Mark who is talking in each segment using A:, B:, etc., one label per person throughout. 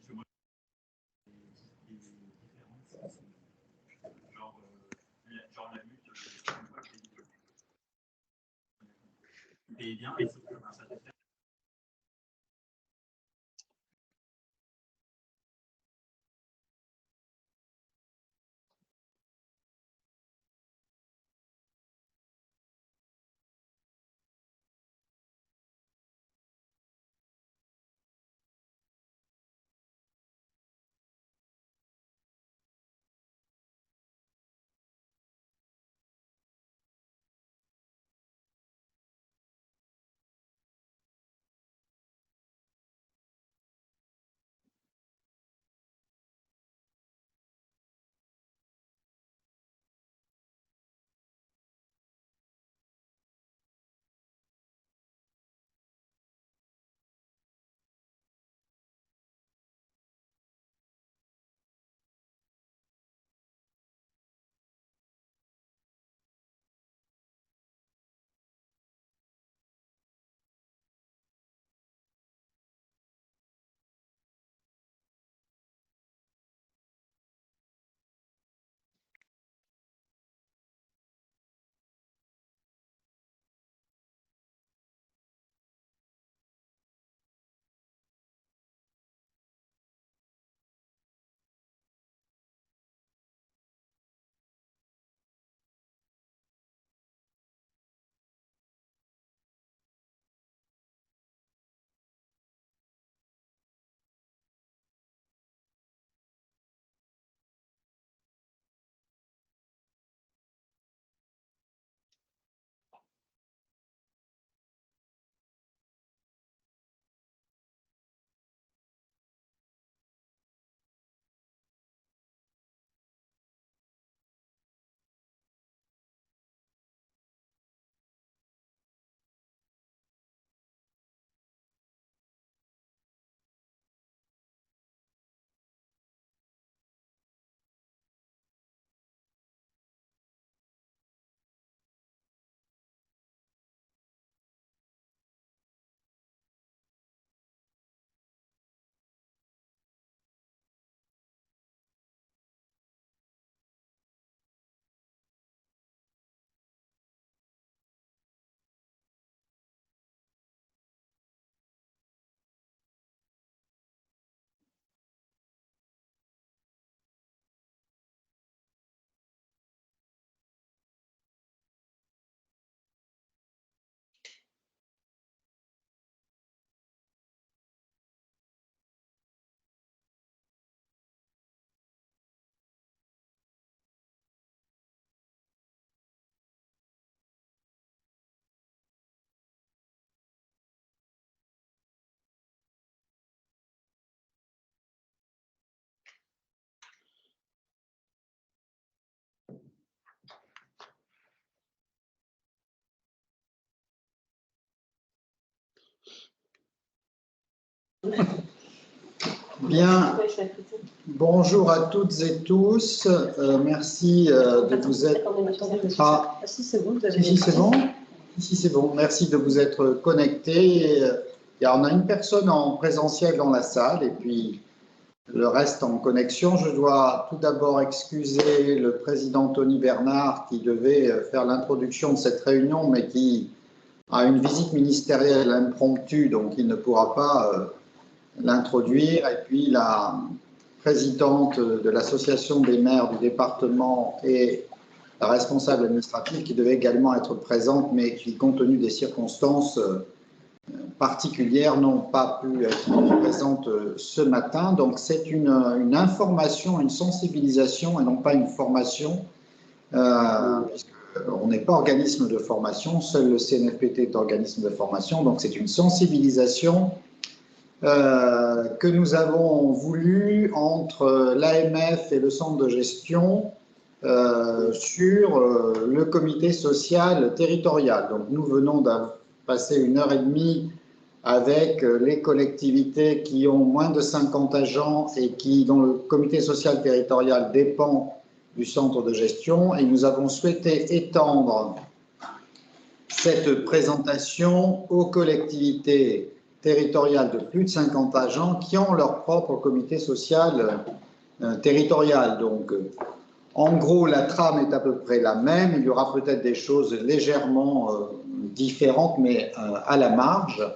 A: Genre la lutte et bien, et ça fait
B: Bien, bonjour à toutes et tous, merci de vous être... Ah, si c'est bon, c'est bon, merci de vous être connectés. On a une personne en présentiel dans la salle et puis le reste en connexion. Je dois tout d'abord excuser le président Tony Bernard qui devait faire l'introduction de cette réunion mais qui a une visite ministérielle impromptue, donc il ne pourra pas... l'introduire, et puis la présidente de l'association des maires du département et la responsable administrative qui devait également être présente, mais qui, compte tenu des circonstances particulières, n'ont pas pu être présentes ce matin. Donc c'est une information, une sensibilisation et non pas une formation, puisqu'on n'est pas organisme de formation, seul le CNFPT est organisme de formation, donc c'est une sensibilisation que nous avons voulu entre l'AMF et le centre de gestion sur le comité social territorial. Donc nous venons de passer 1h30 avec les collectivités qui ont moins de 50 agents et dont le comité social territorial dépend du centre de gestion, et nous avons souhaité étendre cette présentation aux collectivités territoriales de plus de 50 agents qui ont leur propre comité social territorial. Donc, en gros, la trame est à peu près la même. Il y aura peut-être des choses légèrement différentes, mais à la marge.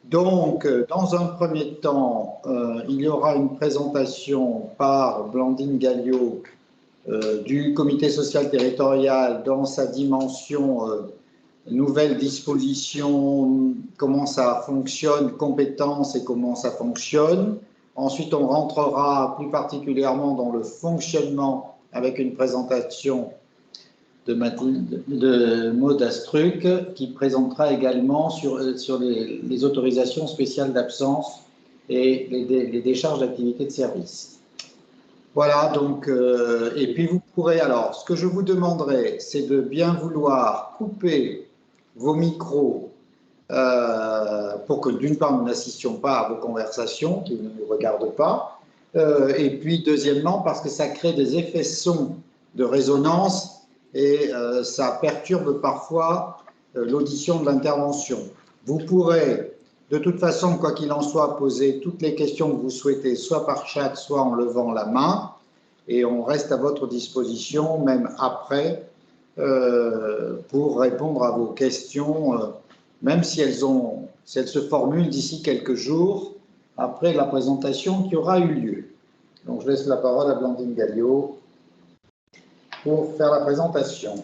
B: Donc, dans un premier temps, il y aura une présentation par Blandine Galliot du comité social territorial dans sa dimension nouvelles dispositions, comment ça fonctionne, compétences et comment ça fonctionne. Ensuite, on rentrera plus particulièrement dans le fonctionnement avec une présentation de Maud Astruc qui présentera également sur les autorisations spéciales d'absence et les décharges d'activité de service. Voilà, donc, et puis vous pourrez, alors, ce que je vous demanderai, c'est de bien vouloir couper vos micros pour que d'une part nous n'assistions pas à vos conversations qui ne nous regardent pas, et puis deuxièmement parce que ça crée des effets sons de résonance et ça perturbe parfois l'audition de l'intervention. Vous pourrez de toute façon, quoi qu'il en soit, poser toutes les questions que vous souhaitez, soit par chat, soit en levant la main, et on reste à votre disposition même après pour répondre à vos questions, même si elles se formulent d'ici quelques jours après la présentation qui aura eu lieu. Donc je laisse la parole à Blandine Galliot pour faire la présentation.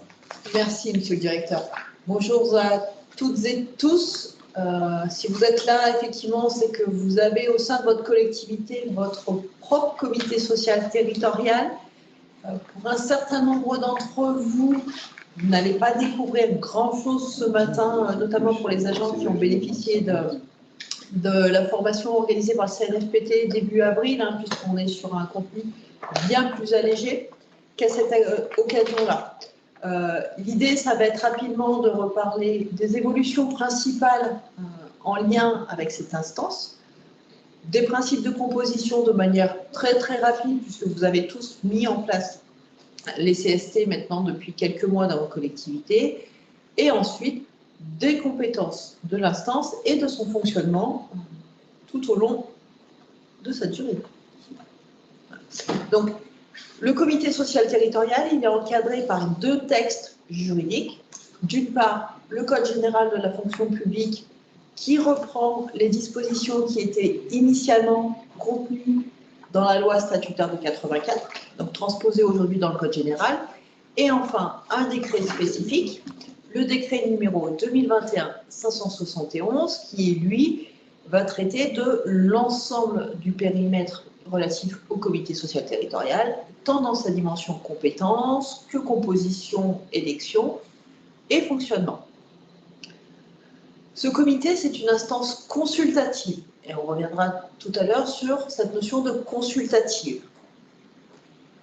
C: Merci, Monsieur le Directeur. Bonjour à toutes et tous. Si vous êtes là, effectivement, c'est que vous avez au sein de votre collectivité votre propre comité social territorial. Pour un certain nombre d'entre vous, vous n'allez pas découvrir grand-chose ce matin, notamment pour les agents qui ont bénéficié de la formation organisée par le CNFPT début avril, puisqu'on est sur un contenu bien plus allégé qu'à cette occasion-là. L'idée, ça va être rapidement de reparler des évolutions principales en lien avec cette instance, des principes de composition de manière très très rapide, puisque vous avez tous mis en place les CST maintenant depuis quelques mois dans vos collectivités, et ensuite des compétences de l'instance et de son fonctionnement tout au long de sa durée. Donc, le comité social territorial, il est encadré par deux textes juridiques. D'une part, le Code général de la fonction publique qui reprend les dispositions qui étaient initialement contenues dans la loi statutaire de 84, donc transposées aujourd'hui dans le Code général. Et enfin, un décret spécifique, le décret numéro 2021-571, qui, lui, va traiter de l'ensemble du périmètre relatif au comité social territorial, tant dans sa dimension compétences que composition, élection et fonctionnement. Ce comité, c'est une instance consultative, et on reviendra tout à l'heure sur cette notion de consultative.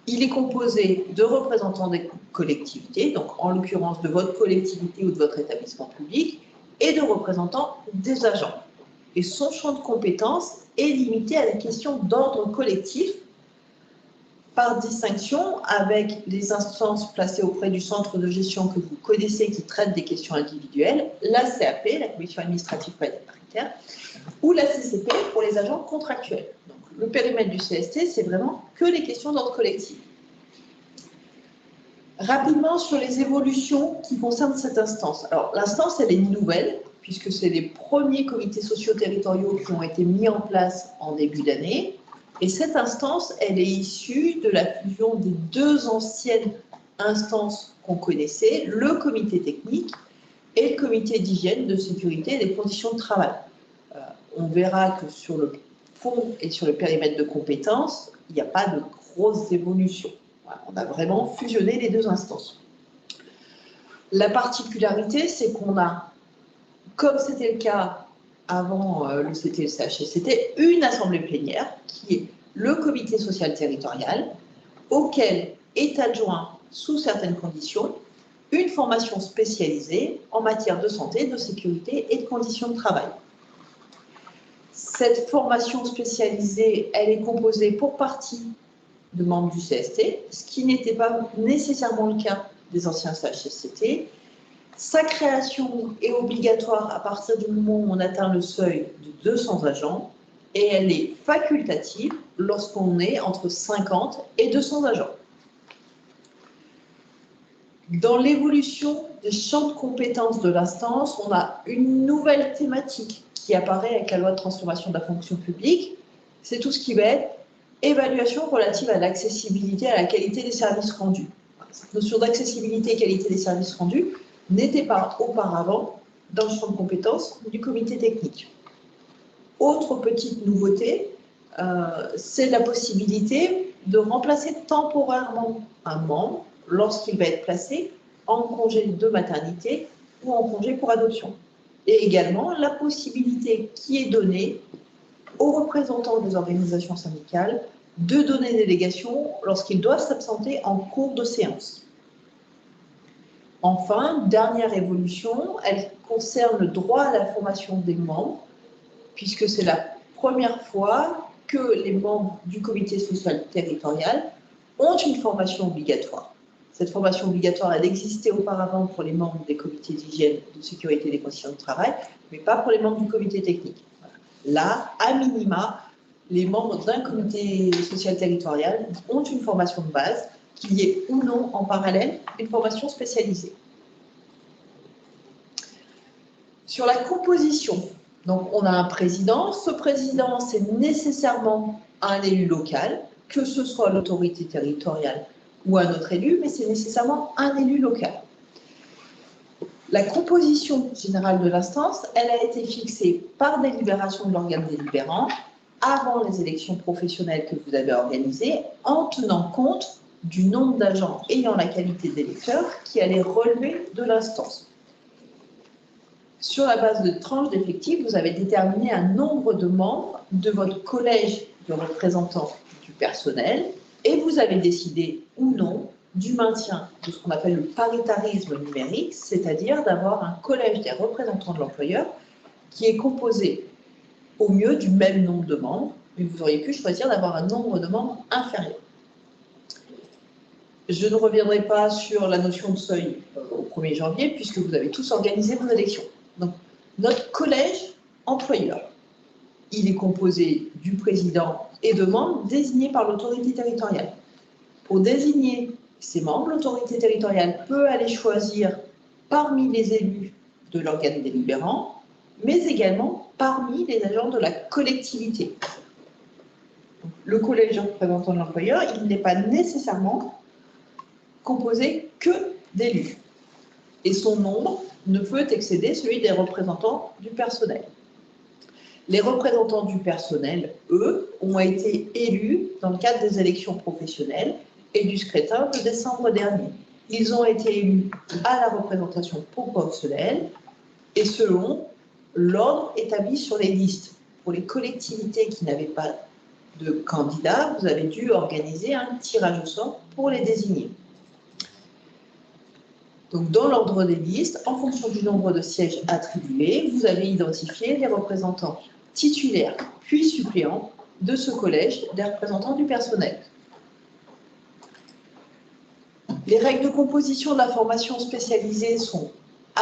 C: Il est composé de représentants des collectivités, donc en l'occurrence de votre collectivité ou de votre établissement public, et de représentants des agents. Et son champ de compétences est limité à des questions d'ordre collectif, par distinction avec les instances placées auprès du centre de gestion que vous connaissez qui traite des questions individuelles, la CAP, la Commission administrative paritaire, ou la CCP pour les agents contractuels. Donc, le périmètre du CST, c'est vraiment que les questions d'ordre collectif. Rapidement sur les évolutions qui concernent cette instance. Alors, l'instance, elle est nouvelle, puisque c'est les premiers comités sociaux territoriaux qui ont été mis en place en début d'année. Et cette instance, elle est issue de la fusion des deux anciennes instances qu'on connaissait, le comité technique et le comité d'hygiène, de sécurité et des conditions de travail. On verra que sur le fond et sur le périmètre de compétences, il n'y a pas de grosses évolutions. Voilà, on a vraiment fusionné les deux instances. La particularité, c'est qu'on a, comme c'était le cas avant le CT et le CHSCT, une assemblée plénière qui est le comité social territorial, auquel est adjoint, sous certaines conditions, une formation spécialisée en matière de santé, de sécurité et de conditions de travail. Cette formation spécialisée, elle est composée pour partie de membres du CST, ce qui n'était pas nécessairement le cas des anciens CHSCT, Sa création est obligatoire à partir du moment où on atteint le seuil de 200 agents et elle est facultative lorsqu'on est entre 50 et 200 agents. Dans l'évolution des champs de compétences de l'instance, on a une nouvelle thématique qui apparaît avec la loi de transformation de la fonction publique. C'est tout ce qui va être évaluation relative à l'accessibilité et à la qualité des services rendus. Cette notion d'accessibilité et qualité des services rendus n'était pas auparavant dans le champ de compétences du comité technique. Autre petite nouveauté, c'est la possibilité de remplacer temporairement un membre lorsqu'il va être placé en congé de maternité ou en congé pour adoption. Et également la possibilité qui est donnée aux représentants des organisations syndicales de donner délégation lorsqu'ils doivent s'absenter en cours de séance. Enfin, dernière évolution, elle concerne le droit à la formation des membres, puisque c'est la première fois que les membres du comité social territorial ont une formation obligatoire. Cette formation obligatoire, elle existait auparavant pour les membres des comités d'hygiène, de sécurité et des conditions de travail, mais pas pour les membres du comité technique. Là, à minima, les membres d'un comité social territorial ont une formation de base, qu'il y ait ou non en parallèle une formation spécialisée. Sur la composition, donc on a un président. Ce président, c'est nécessairement un élu local, que ce soit l'autorité territoriale ou un autre élu, mais c'est nécessairement un élu local. La composition générale de l'instance, elle a été fixée par délibération de l'organe délibérant avant les élections professionnelles que vous avez organisées, en tenant compte du nombre d'agents ayant la qualité d'électeur qui allait relever de l'instance. Sur la base de tranches d'effectifs, vous avez déterminé un nombre de membres de votre collège de représentants du personnel et vous avez décidé ou non du maintien de ce qu'on appelle le paritarisme numérique, c'est-à-dire d'avoir un collège des représentants de l'employeur qui est composé au mieux du même nombre de membres, mais vous auriez pu choisir d'avoir un nombre de membres inférieur. Je ne reviendrai pas sur la notion de seuil au 1er janvier, puisque vous avez tous organisé vos élections. Donc, notre collège employeur, il est composé du président et de membres désignés par l'autorité territoriale. Pour désigner ces membres, l'autorité territoriale peut aller choisir parmi les élus de l'organe délibérant, mais également parmi les agents de la collectivité. Le collège représentant de l'employeur, il n'est pas nécessairement composé que d'élus. Et son nombre ne peut excéder celui des représentants du personnel. Les représentants du personnel, eux, ont été élus dans le cadre des élections professionnelles et du scrutin de décembre dernier. Ils ont été élus à la représentation proportionnelle et selon l'ordre établi sur les listes. Pour les collectivités qui n'avaient pas de candidats, vous avez dû organiser un tirage au sort pour les désigner. Donc, dans l'ordre des listes, en fonction du nombre de sièges attribués, vous avez identifié les représentants titulaires puis suppléants de ce collège des représentants du personnel. Les règles de composition de la formation spécialisée sont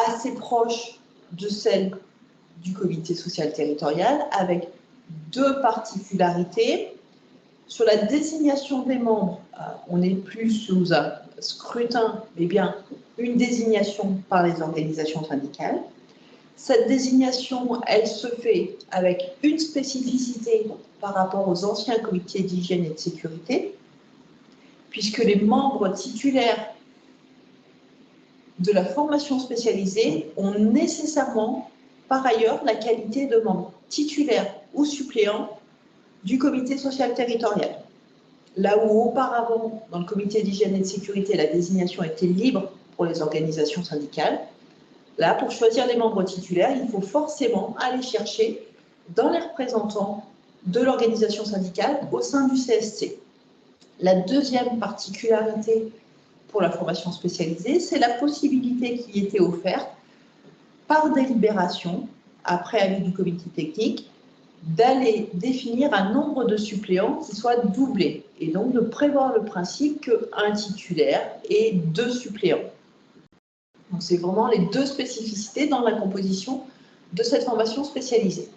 C: assez proches de celles du comité social territorial, avec deux particularités. Sur la désignation des membres, on n'est plus sous un scrutin, mais bien une désignation par les organisations syndicales. Cette désignation, elle se fait avec une spécificité par rapport aux anciens comités d'hygiène et de sécurité, puisque les membres titulaires de la formation spécialisée ont nécessairement, par ailleurs, la qualité de membres titulaires ou suppléants du comité social territorial. Là où auparavant, dans le comité d'hygiène et de sécurité, la désignation était libre pour les organisations syndicales, là, pour choisir les membres titulaires, il faut forcément aller chercher dans les représentants de l'organisation syndicale au sein du CSC. La deuxième particularité pour la formation spécialisée, c'est la possibilité qui était offerte par délibération, après avis du comité technique, d'aller définir un nombre de suppléants qui soit doublé, et donc de prévoir le principe qu'un titulaire ait deux suppléants. Donc, c'est vraiment les deux spécificités dans la composition de cette formation spécialisée.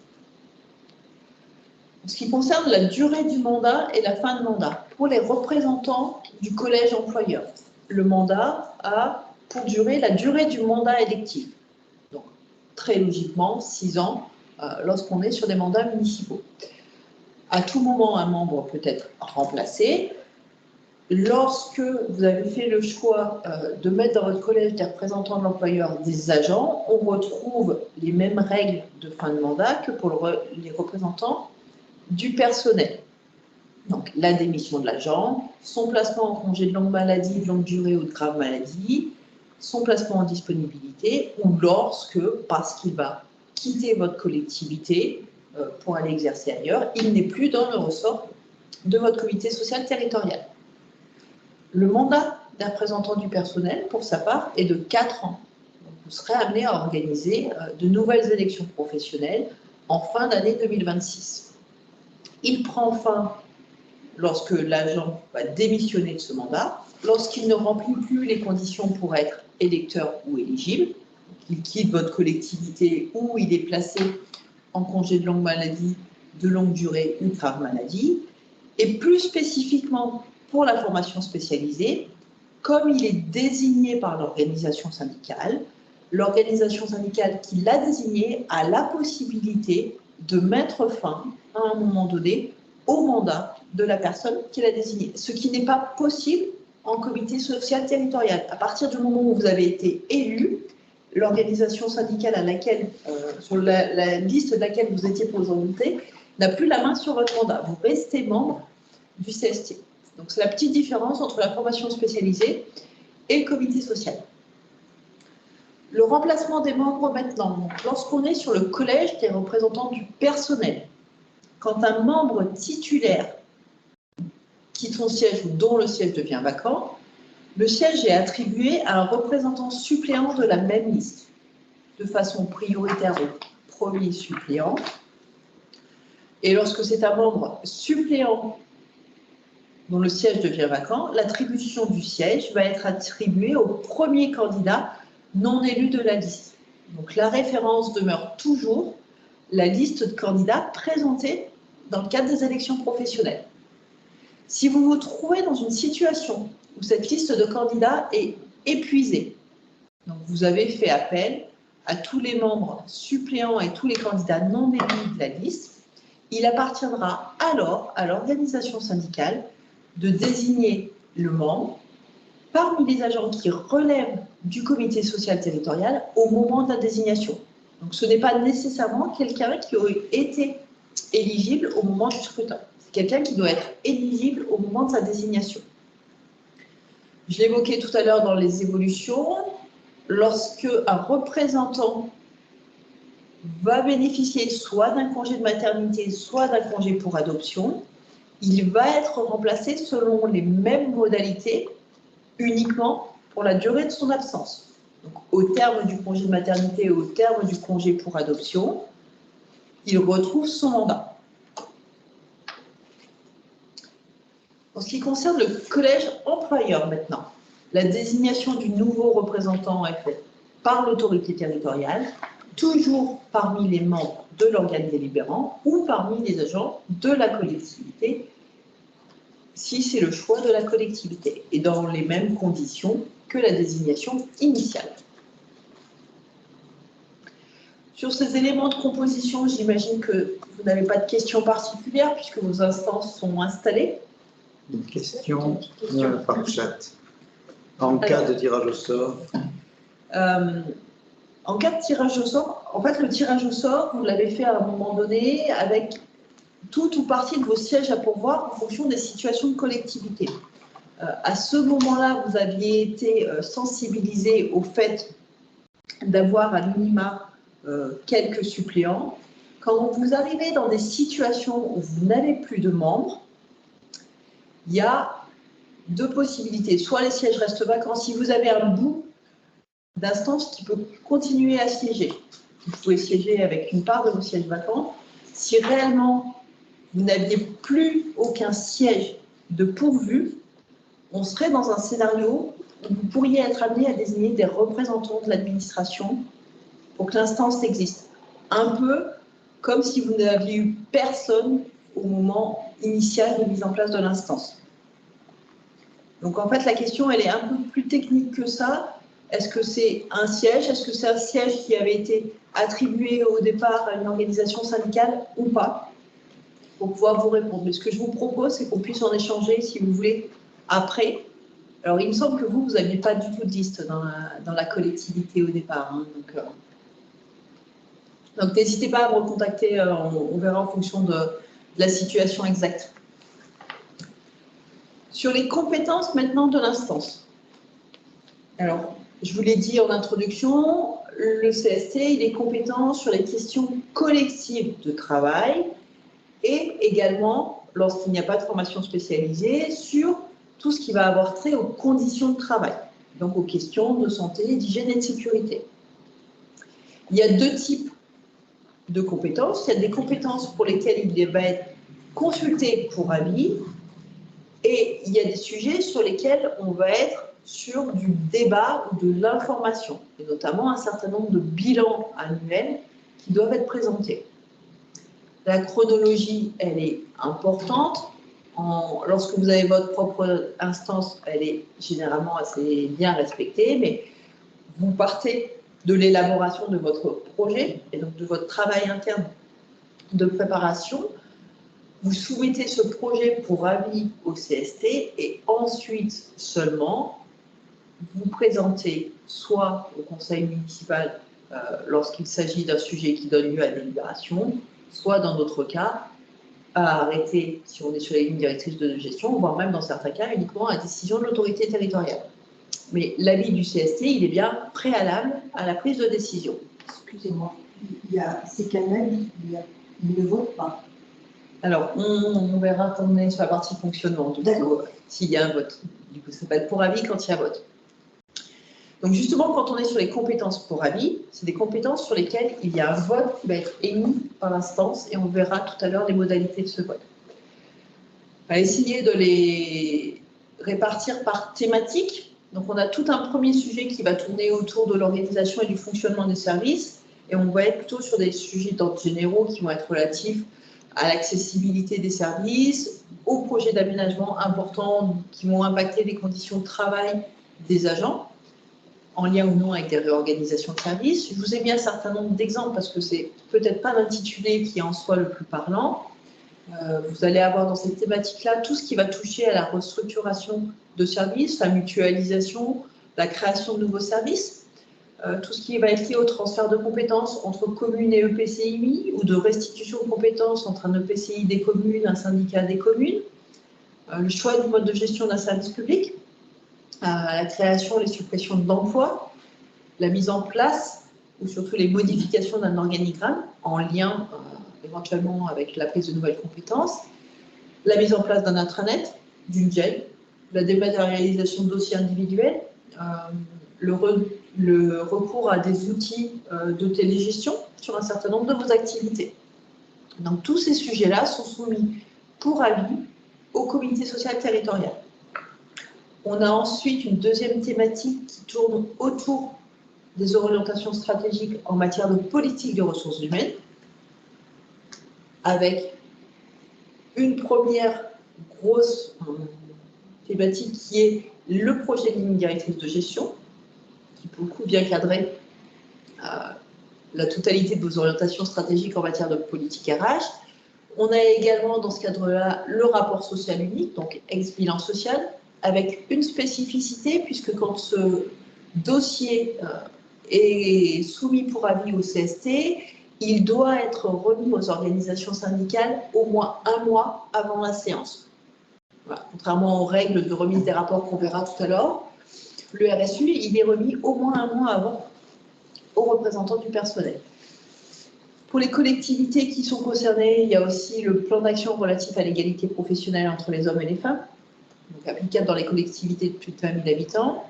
C: En ce qui concerne la durée du mandat et la fin de mandat, pour les représentants du collège employeur, le mandat a pour durée la durée du mandat électif. Donc, très logiquement, 6 ans lorsqu'on est sur des mandats municipaux. À tout moment, un membre peut être remplacé. Lorsque vous avez fait le choix de mettre dans votre collège des représentants de l'employeur des agents, on retrouve les mêmes règles de fin de mandat que pour les représentants du personnel. Donc, la démission de l'agent, son placement en congé de longue maladie, de longue durée ou de grave maladie, son placement en disponibilité, ou lorsque, parce qu'il va quitter votre collectivité pour aller exercer ailleurs, il n'est plus dans le ressort de votre comité social territorial. Le mandat d'un représentant du personnel, pour sa part, est de 4 ans. Donc, vous serez amené à organiser de nouvelles élections professionnelles en fin d'année 2026. Il prend fin lorsque l'agent va démissionner de ce mandat, lorsqu'il ne remplit plus les conditions pour être électeur ou éligible, il quitte votre collectivité ou il est placé en congé de longue maladie, de longue durée ou de grave maladie, et plus spécifiquement pour la formation spécialisée, comme il est désigné par l'organisation syndicale qui l'a désigné a la possibilité de mettre fin, à un moment donné, au mandat de la personne qu'il a désignée, ce qui n'est pas possible en comité social territorial. À partir du moment où vous avez été élu, l'organisation syndicale à laquelle, sur la liste de laquelle vous étiez présenté, n'a plus la main sur votre mandat. Vous restez membre du CST. Donc, c'est la petite différence entre la formation spécialisée et le comité social. Le remplacement des membres maintenant. Lorsqu'on est sur le collège des représentants du personnel, quand un membre titulaire quitte son siège ou dont le siège devient vacant, le siège est attribué à un représentant suppléant de la même liste, de façon prioritaire au premier suppléant. Et lorsque c'est un membre suppléant dont le siège devient vacant, l'attribution du siège va être attribuée au premier candidat non élu de la liste. Donc la référence demeure toujours la liste de candidats présentés dans le cadre des élections professionnelles. Si vous vous trouvez dans une situation où cette liste de candidats est épuisée, donc vous avez fait appel à tous les membres suppléants et tous les candidats non élus de la liste, il appartiendra alors à l'organisation syndicale de désigner le membre parmi les agents qui relèvent du comité social territorial au moment de la désignation. Donc ce n'est pas nécessairement quelqu'un qui aurait été éligible au moment du scrutin. C'est quelqu'un qui doit être éligible au moment de sa désignation. Je l'évoquais tout à l'heure dans les évolutions, lorsque un représentant va bénéficier soit d'un congé de maternité, soit d'un congé pour adoption, il va être remplacé selon les mêmes modalités, uniquement pour la durée de son absence. Donc, au terme du congé de maternité et au terme du congé pour adoption, il retrouve son mandat. En ce qui concerne le collège employeur maintenant, la désignation du nouveau représentant est faite par l'autorité territoriale, toujours parmi les membres de l'organe délibérant ou parmi les agents de la collectivité, si c'est le choix de la collectivité, et dans les mêmes conditions que la désignation initiale. Sur ces éléments de composition, j'imagine que vous n'avez pas de questions particulières puisque vos instances sont installées.
B: Une question par chat. En cas de tirage au sort.
C: En cas de tirage au sort, en fait, le tirage au sort, vous l'avez fait à un moment donné avec tout ou partie de vos sièges à pourvoir en fonction des situations de collectivité. À ce moment-là, vous aviez été sensibilisé au fait d'avoir à minima quelques suppléants. Quand vous arrivez dans des situations où vous n'avez plus de membres, il y a deux possibilités. Soit les sièges restent vacants, si vous avez un bout d'instance qui peut continuer à siéger. Vous pouvez siéger avec une part de vos sièges vacants. Si réellement vous n'aviez plus aucun siège de pourvu, on serait dans un scénario vous pourriez être amené à désigner des représentants de l'administration pour que l'instance existe. Un peu comme si vous n'aviez eu personne au moment initial de mise en place de l'instance. Donc en fait, la question, elle est un peu plus technique que ça. Est-ce que c'est un siège? Est-ce que c'est un siège qui avait été attribué au départ à une organisation syndicale ou pas? Pour pouvoir vous répondre. Mais ce que je vous propose, c'est qu'on puisse en échanger, si vous voulez, après. Alors, il me semble que vous n'aviez pas du tout de liste dans la collectivité au départ. Hein, donc n'hésitez pas à me recontacter, on verra en fonction de la situation exacte. Sur les compétences maintenant de l'instance. Alors, je vous l'ai dit en introduction, le CST, il est compétent sur les questions collectives de travail et également, lorsqu'il n'y a pas de formation spécialisée, sur tout ce qui va avoir trait aux conditions de travail, donc aux questions de santé, d'hygiène et de sécurité. Il y a deux types de compétences. Il y a des compétences pour lesquelles il va être consulté pour avis et il y a des sujets sur lesquels on va être sur du débat ou de l'information, et notamment un certain nombre de bilans annuels qui doivent être présentés. La chronologie, elle est importante. Lorsque vous avez votre propre instance, elle est généralement assez bien respectée, mais vous partez de l'élaboration de votre projet et donc de votre travail interne de préparation. Vous soumettez ce projet pour avis au CST et ensuite seulement, vous présentez soit au conseil municipal lorsqu'il s'agit d'un sujet qui donne lieu à délibération, soit dans d'autres cas, à arrêter, si on est sur les lignes directrices de gestion, voire même dans certains cas, uniquement à décision de l'autorité territoriale. Mais l'avis du CST, il est bien préalable à la prise de décision.
D: Excusez-moi, c'est qu'un avis, il ne vote pas.
C: Alors, on verra quand on est sur la partie fonctionnement, s'il y a un vote. Du coup, ça va être pour avis quand il y a vote. Donc justement, quand on est sur les compétences pour avis, c'est des compétences sur lesquelles il y a un vote qui va être émis par l'instance et on verra tout à l'heure les modalités de ce vote. On va essayer de les répartir par thématique. Donc on a tout un premier sujet qui va tourner autour de l'organisation et du fonctionnement des services et on va être plutôt sur des sujets d'ordre généraux qui vont être relatifs à l'accessibilité des services, aux projets d'aménagement importants qui vont impacter les conditions de travail des agents, en lien ou non avec des réorganisations de services. Je vous ai mis un certain nombre d'exemples parce que c'est peut-être pas l'intitulé qui est en soi le plus parlant. Vous allez avoir dans cette thématique-là tout ce qui va toucher à la restructuration de services, la mutualisation, la création de nouveaux services, tout ce qui va être lié au transfert de compétences entre communes et EPCI ou de restitution de compétences entre un EPCI des communes, un syndicat des communes, le choix du mode de gestion d'un service public, la création, les suppressions d'emplois, la mise en place ou surtout les modifications d'un organigramme en lien éventuellement avec la prise de nouvelles compétences, la mise en place d'un intranet, d'une GEL, la dématérialisation de dossiers individuels, le recours à des outils de télégestion sur un certain nombre de vos activités. Donc tous ces sujets-là sont soumis pour avis au comité social territorial. On a ensuite une deuxième thématique qui tourne autour des orientations stratégiques en matière de politique de ressources humaines, avec une première grosse thématique qui est le projet de ligne directrice de gestion, qui peut beaucoup bien cadrer la totalité de vos orientations stratégiques en matière de politique RH. On a également dans ce cadre-là le rapport social unique, donc ex-bilan social, avec une spécificité, puisque quand ce dossier est soumis pour avis au CST, il doit être remis aux organisations syndicales au moins 1 mois avant la séance. Voilà. Contrairement aux règles de remise des rapports qu'on verra tout à l'heure, le RSU, il est remis au moins 1 mois avant aux représentants du personnel. Pour les collectivités qui sont concernées, il y a aussi le plan d'action relatif à l'égalité professionnelle entre les hommes et les femmes, donc applicable dans les collectivités de plus de 20 000 habitants.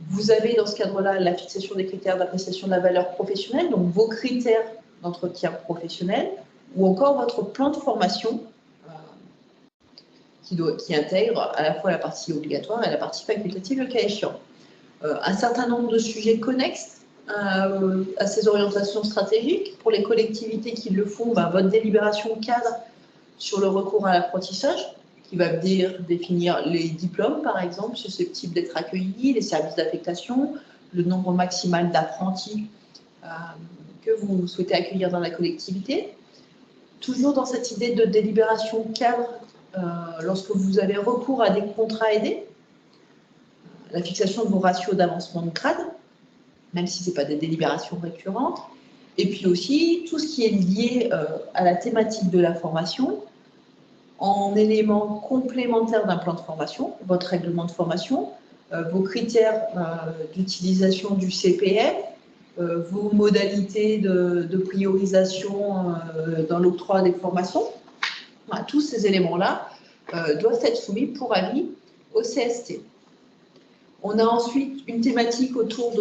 C: Vous avez dans ce cadre-là la fixation des critères d'appréciation de la valeur professionnelle, donc vos critères d'entretien professionnel, ou encore votre plan de formation qui intègre à la fois la partie obligatoire et la partie facultative, le cas échéant. un certain nombre de sujets connexes à ces orientations stratégiques. Pour les collectivités qui le font, votre délibération cadre sur le recours à l'apprentissage, qui va définir les diplômes, par exemple, susceptibles d'être accueillis, les services d'affectation, le nombre maximal d'apprentis que vous souhaitez accueillir dans la collectivité. Toujours dans cette idée de délibération cadre, lorsque vous avez recours à des contrats aidés, la fixation de vos ratios d'avancement de grade, même si ce n'est pas des délibérations récurrentes, et puis aussi tout ce qui est lié à la thématique de la formation, en éléments complémentaires d'un plan de formation, votre règlement de formation, vos critères d'utilisation du CPF, vos modalités de priorisation dans l'octroi des formations. Voilà, tous ces éléments-là doivent être soumis pour avis au CST. On a ensuite une thématique autour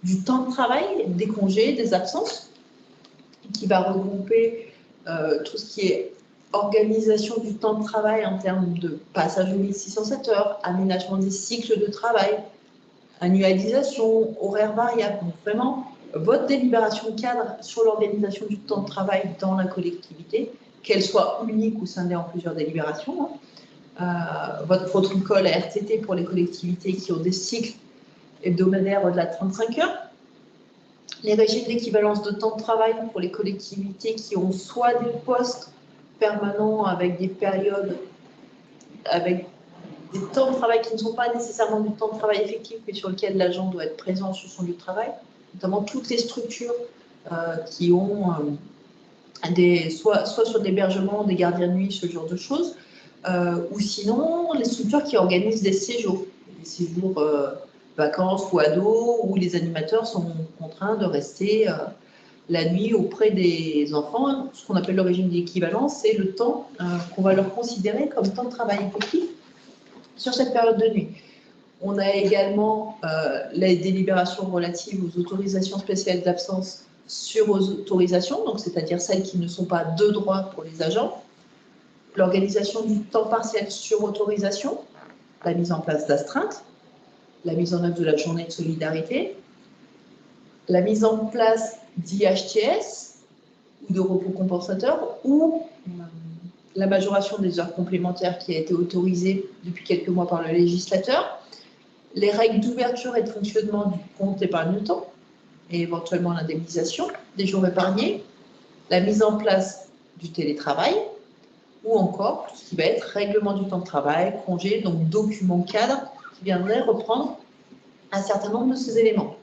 C: du temps de travail, des congés, des absences, qui va regrouper tout ce qui est organisation du temps de travail en termes de passage aux 1607 heures, aménagement des cycles de travail, annualisation, horaire variable. Donc vraiment, votre délibération cadre sur l'organisation du temps de travail dans la collectivité, qu'elle soit unique ou scindée en plusieurs délibérations. Votre protocole RTT pour les collectivités qui ont des cycles hebdomadaires au-delà de 35 heures. Les régimes d'équivalence de temps de travail pour les collectivités qui ont soit des postes permanents avec des périodes, avec des temps de travail qui ne sont pas nécessairement du temps de travail effectif, mais sur lequel l'agent doit être présent sur son lieu de travail, notamment toutes les structures qui ont soit sur l'hébergement, des gardiens de nuit, ce genre de choses, ou sinon les structures qui organisent des séjours vacances ou ados, où les animateurs sont contraints de rester la nuit auprès des enfants. Ce qu'on appelle le régime d'équivalence, c'est le temps qu'on va leur considérer comme temps de travail effectif sur cette période de nuit. On a également les délibérations relatives aux autorisations spéciales d'absence sur aux autorisations, donc c'est-à-dire celles qui ne sont pas de droit pour les agents, l'organisation du temps partiel sur autorisation, la mise en place d'astreintes, la mise en œuvre de la journée de solidarité, la mise en place d'IHTS ou de repos compensateur, ou la majoration des heures complémentaires qui a été autorisée depuis quelques mois par le législateur, les règles d'ouverture et de fonctionnement du compte épargne-temps et éventuellement l'indemnisation des jours épargnés, la mise en place du télétravail, ou encore tout ce qui va être règlement du temps de travail, congé, donc document cadre qui viendrait reprendre un certain nombre de ces éléments.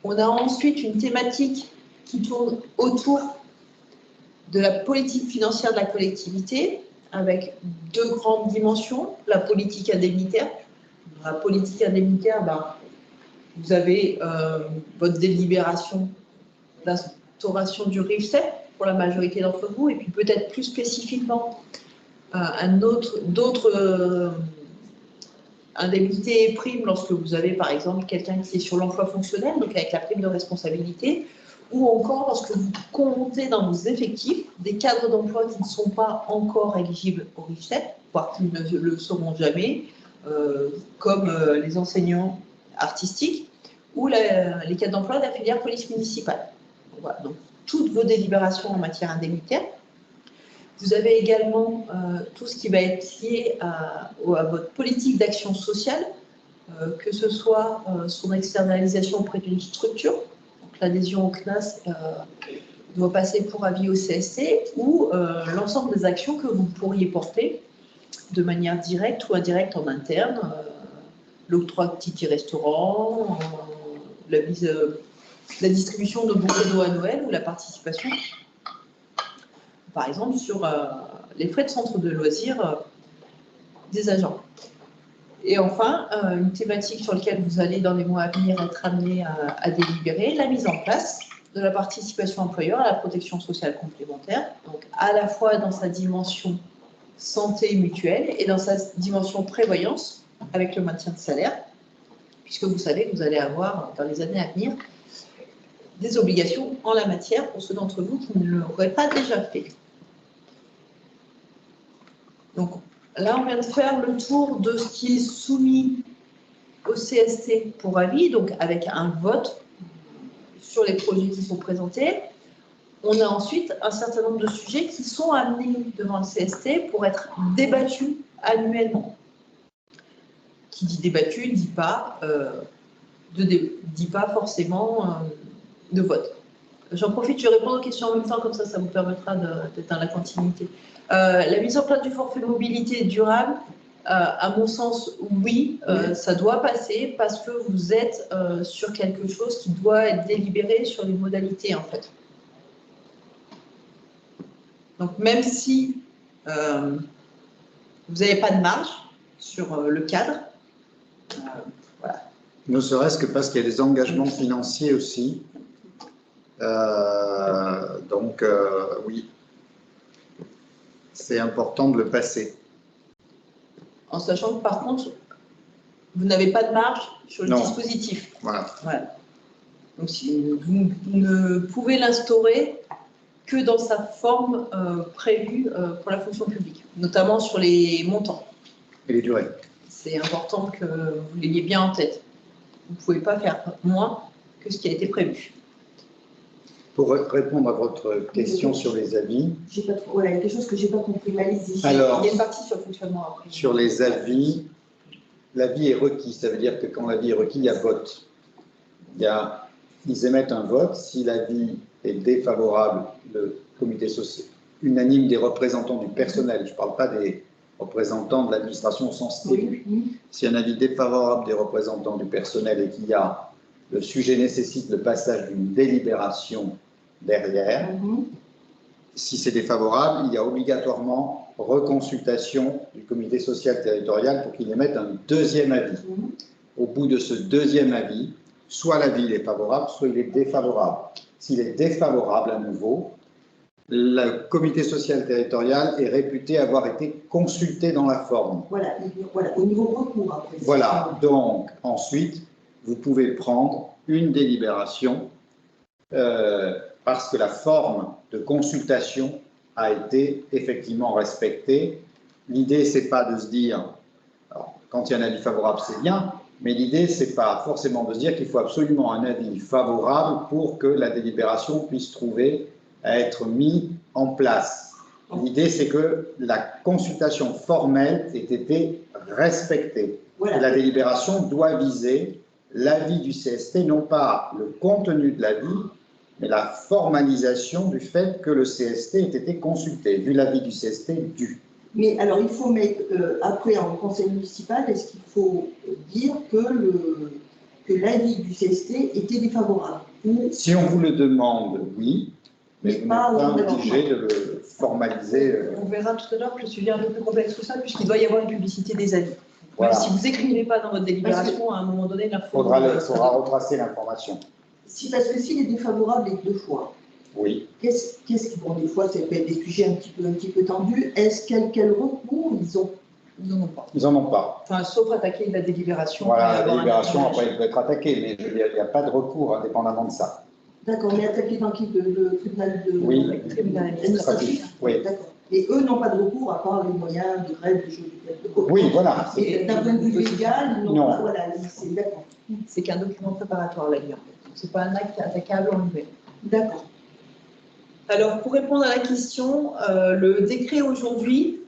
C: On a ensuite une thématique qui tourne autour de la politique financière de la collectivité, avec deux grandes dimensions, la politique indemnitaire. Dans la politique indemnitaire, vous avez votre délibération d'instauration du RIFSEP pour la majorité d'entre vous, et puis peut-être plus spécifiquement d'autres indemnités et primes lorsque vous avez par exemple quelqu'un qui est sur l'emploi fonctionnel, donc avec la prime de responsabilité, ou encore lorsque vous comptez dans vos effectifs des cadres d'emploi qui ne sont pas encore éligibles au RIFSEP, voire qui ne le seront jamais, comme les enseignants artistiques ou les cadres d'emploi de la filière police municipale. Voilà, donc toutes vos délibérations en matière indemnitaire. Vous avez également tout ce qui va être lié à votre politique d'action sociale, que ce soit son externalisation auprès d'une structure, donc l'adhésion au CNAS doit passer pour avis au CST, ou l'ensemble des actions que vous pourriez porter de manière directe ou indirecte en interne, l'octroi de tickets restaurants, la distribution de bons cadeaux à Noël ou la participation, par exemple, sur les frais de centre de loisirs des agents. Et enfin, une thématique sur laquelle vous allez, dans les mois à venir, être amené à délibérer, la mise en place de la participation employeur à la protection sociale complémentaire, donc à la fois dans sa dimension santé mutuelle et dans sa dimension prévoyance avec le maintien de salaire, puisque vous savez que vous allez avoir, dans les années à venir, des obligations en la matière pour ceux d'entre vous qui ne l'auraient pas déjà fait. Donc là, on vient de faire le tour de ce qui est soumis au CST pour avis, donc avec un vote sur les projets qui sont présentés, on a ensuite un certain nombre de sujets qui sont amenés devant le CST pour être débattus annuellement. Qui dit débattu ne dit pas, forcément de vote. J'en profite, je réponds aux questions en même temps, comme ça vous permettra d'être dans la continuité. La mise en place du forfait mobilité durable, à mon sens, oui, ça doit passer parce que vous êtes sur quelque chose qui doit être délibéré sur les modalités, en fait. Donc, même si vous n'avez pas de marge sur le cadre, voilà.
B: Ne serait-ce que parce qu'il y a des engagements financiers aussi. Donc, oui, c'est important de le passer.
C: En sachant que, par contre, vous n'avez pas de marge sur le dispositif.
B: Voilà.
C: Donc, si vous ne pouvez l'instaurer que dans sa forme prévue pour la fonction publique, notamment sur les montants.
B: Et les durées.
C: C'est important que vous l'ayez bien en tête. Vous ne pouvez pas faire moins que ce qui a été prévu.
B: Pour répondre à votre question sur les avis.
D: Voilà, il y a quelque chose que je n'ai pas compris.
B: Alors,
C: il y a une partie sur le fonctionnement après.
B: Sur les avis, l'avis est requis. Ça veut dire que quand l'avis est requis, il y a vote. Ils émettent un vote. Si l'avis est défavorable, le comité social unanime des représentants du personnel, je ne parle pas des représentants de l'administration au sens élu. Si un avis défavorable des représentants du personnel et qu'il y a le sujet nécessite le passage d'une délibération derrière, si c'est défavorable, il y a obligatoirement reconsultation du comité social territorial pour qu'il émette un deuxième avis. Au bout de ce deuxième avis, soit l'avis est favorable, soit il est défavorable. S'il est défavorable à nouveau, le comité social territorial est réputé avoir été consulté dans la forme.
D: Voilà, au niveau recours après.
B: Voilà, donc ensuite, vous pouvez prendre une délibération parce que la forme de consultation a été effectivement respectée. L'idée, ce n'est pas de se dire, alors, quand il y a un avis favorable, c'est bien, mais l'idée, ce n'est pas forcément de se dire qu'il faut absolument un avis favorable pour que la délibération puisse trouver à être mis en place. L'idée, c'est que la consultation formelle ait été respectée. Voilà. Et la délibération doit viser l'avis du CST, non pas le contenu de l'avis, mais la formalisation du fait que le CST ait été consulté, vu l'avis du CST dû.
D: Mais alors, il faut mettre, après, en conseil municipal, est-ce qu'il faut dire que l'avis du CST était défavorable?
B: Si on vous le demande, oui. Mais vous n'êtes pas obligé de le formaliser.
C: On verra tout à l'heure que le sujet est un peu plus complexe que ça, puisqu'il doit y avoir une publicité des avis.
B: Voilà.
C: Si vous n'écrivez pas dans votre délibération, à un moment donné, il
B: faudra retracer l'information.
D: Parce que s'il est défavorable les deux fois,
B: oui.
D: Qu'est-ce qui, bon, des fois, ça peut être des sujets un petit peu tendus, est-ce quel recours ils ont?
C: Ils n'en ont pas.
B: Ils n'en ont pas.
C: Enfin, sauf attaquer la délibération.
B: Voilà, la délibération, après, elle peut être attaquée, mais il n'y a pas de recours indépendamment de ça.
D: D'accord, mais attaqué dans qui? Le tribunal de...
B: Oui,
C: le tribunal administratif.
B: Oui.
D: D'accord. Et eux n'ont pas de recours à part les moyens de grève, de juridique.
B: Oui, voilà.
D: Et d'un point de vue légal, ils n'ont pas. Voilà, c'est d'accord.
C: C'est qu'un document préparatoire, la vie, en fait. Ce n'est pas un acte attaquable en lui-même.
D: D'accord.
C: Alors, pour répondre à la question, le décret aujourd'hui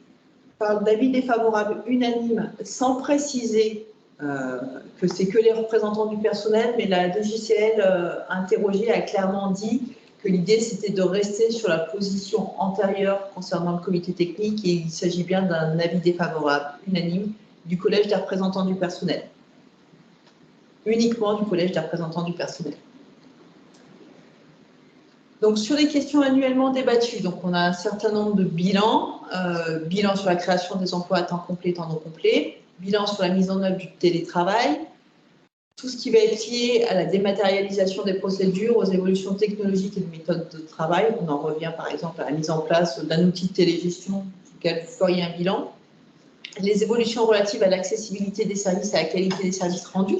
C: parle d'avis défavorable unanime sans préciser que c'est que les représentants du personnel, mais la DGCL interrogée a clairement dit que l'idée c'était de rester sur la position antérieure concernant le comité technique et il s'agit bien d'un avis défavorable unanime du collège des représentants du personnel. Uniquement du collège des représentants du personnel. Donc, sur les questions annuellement débattues, donc on a un certain nombre de bilans. Bilan sur la création des emplois à temps complet et temps non complet. Bilan sur la mise en œuvre du télétravail. Tout ce qui va être lié à la dématérialisation des procédures, aux évolutions technologiques et de méthodes de travail. On en revient par exemple à la mise en place d'un outil de télégestion sur lequel vous feriez un bilan. Les évolutions relatives à l'accessibilité des services et à la qualité des services rendus.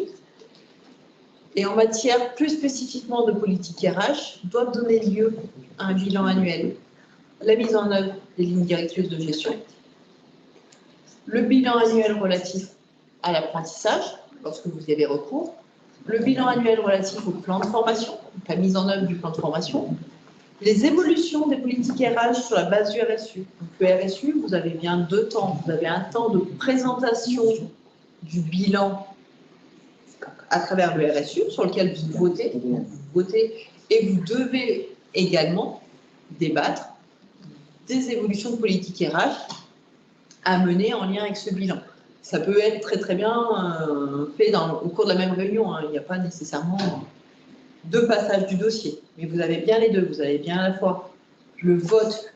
C: Et en matière plus spécifiquement de politique RH, doivent donner lieu à un bilan annuel. La mise en œuvre des lignes directrices de gestion, le bilan annuel relatif à l'apprentissage, lorsque vous y avez recours, le bilan annuel relatif au plan de formation, donc la mise en œuvre du plan de formation, les évolutions des politiques RH sur la base du RSU. Donc, le RSU, vous avez bien 2 temps. Vous avez un temps de présentation du bilan à travers le RSU, sur lequel vous votez, et vous devez également débattre des évolutions de politique RH à mener en lien avec ce bilan. Ça peut être très très bien fait au cours de la même réunion, hein. Il n'y a pas nécessairement 2 passages du dossier, mais vous avez bien les 2, vous avez bien à la fois le vote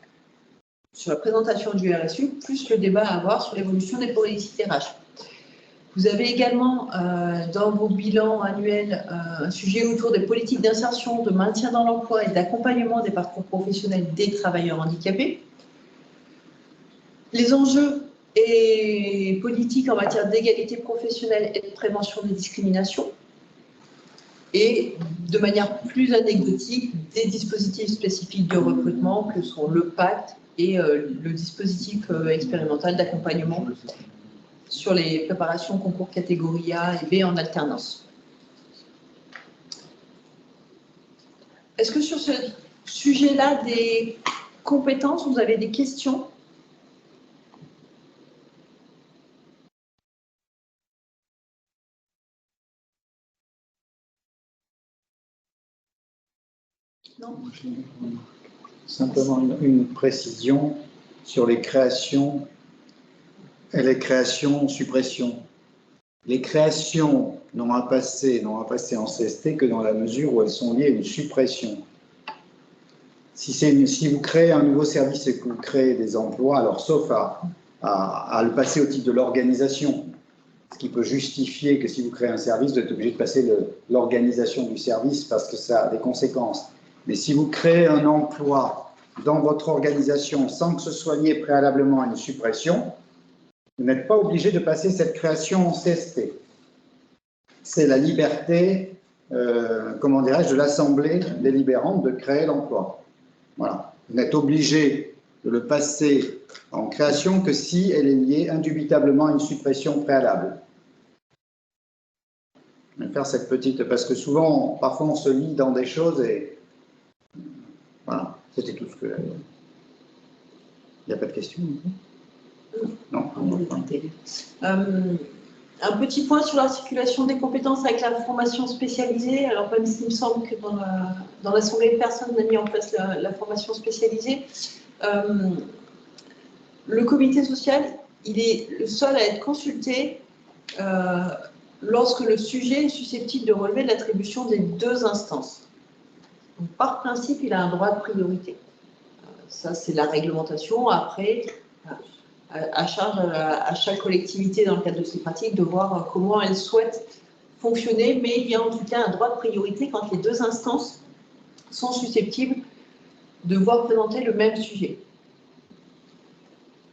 C: sur la présentation du RSU, plus le débat à avoir sur l'évolution des politiques RH. Vous avez également dans vos bilans annuels un sujet autour des politiques d'insertion, de maintien dans l'emploi et d'accompagnement des parcours professionnels des travailleurs handicapés. Les enjeux et politiques en matière d'égalité professionnelle et de prévention des discriminations. Et de manière plus anecdotique, des dispositifs spécifiques de recrutement que sont le pacte et le dispositif expérimental d'accompagnement sur les préparations concours catégorie A et B en alternance. Est-ce que sur ce sujet-là des compétences, vous avez des questions ? Non.
B: Simplement une précision sur les créations et les créations-suppressions. Les créations n'ont à passer en CST que dans la mesure où elles sont liées à une suppression. Si vous créez un nouveau service et que vous créez des emplois, alors sauf à le passer au titre de l'organisation, ce qui peut justifier que si vous créez un service, vous êtes obligé de passer l'organisation du service parce que ça a des conséquences. Mais si vous créez un emploi dans votre organisation sans que ce soit lié préalablement à une suppression, vous n'êtes pas obligé de passer cette création en CST. C'est la liberté, comment dirais-je, de l'Assemblée délibérante de créer l'emploi. Voilà. Vous n'êtes obligé de le passer en création que si elle est liée indubitablement à une suppression préalable. Je vais faire cette petite, parce que souvent, parfois on se lie dans des choses et voilà, c'était tout ce que j'avais. Il n'y a pas de questions? Non.
C: Un petit point sur l'articulation des compétences avec la formation spécialisée. Alors, même s'il me semble que dans l'Assemblée, personne n'a mis en place la formation spécialisée, le comité social, il est le seul à être consulté lorsque le sujet est susceptible de relever de l'attribution des 2 instances. Donc, par principe, il a un droit de priorité. Ça, c'est la réglementation. Après, à charge à chaque collectivité, dans le cadre de ces pratiques, de voir comment elle souhaite fonctionner, mais il y a en tout cas un droit de priorité quand les 2 instances sont susceptibles de voir présenter le même sujet.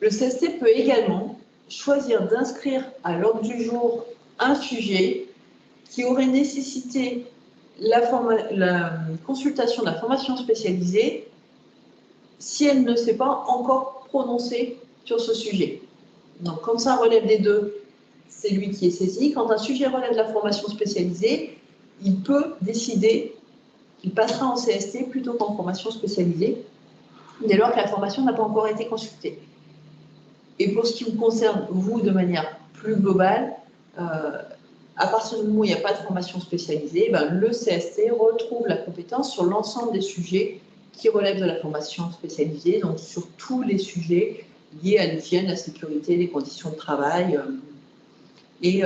C: Le CST peut également choisir d'inscrire à l'ordre du jour un sujet qui aurait nécessité la consultation de la formation spécialisée si elle ne s'est pas encore prononcée sur ce sujet. Donc, comme ça relève des 2, c'est lui qui est saisi. Quand un sujet relève de la formation spécialisée, il peut décider qu'il passera en CST plutôt qu'en formation spécialisée, dès lors que la formation n'a pas encore été consultée. Et pour ce qui vous concerne, vous, de manière plus globale, à partir du moment où il n'y a pas de formation spécialisée, le CST retrouve la compétence sur l'ensemble des sujets qui relèvent de la formation spécialisée, donc sur tous les sujets liés à l'hygiène, la sécurité, les conditions de travail et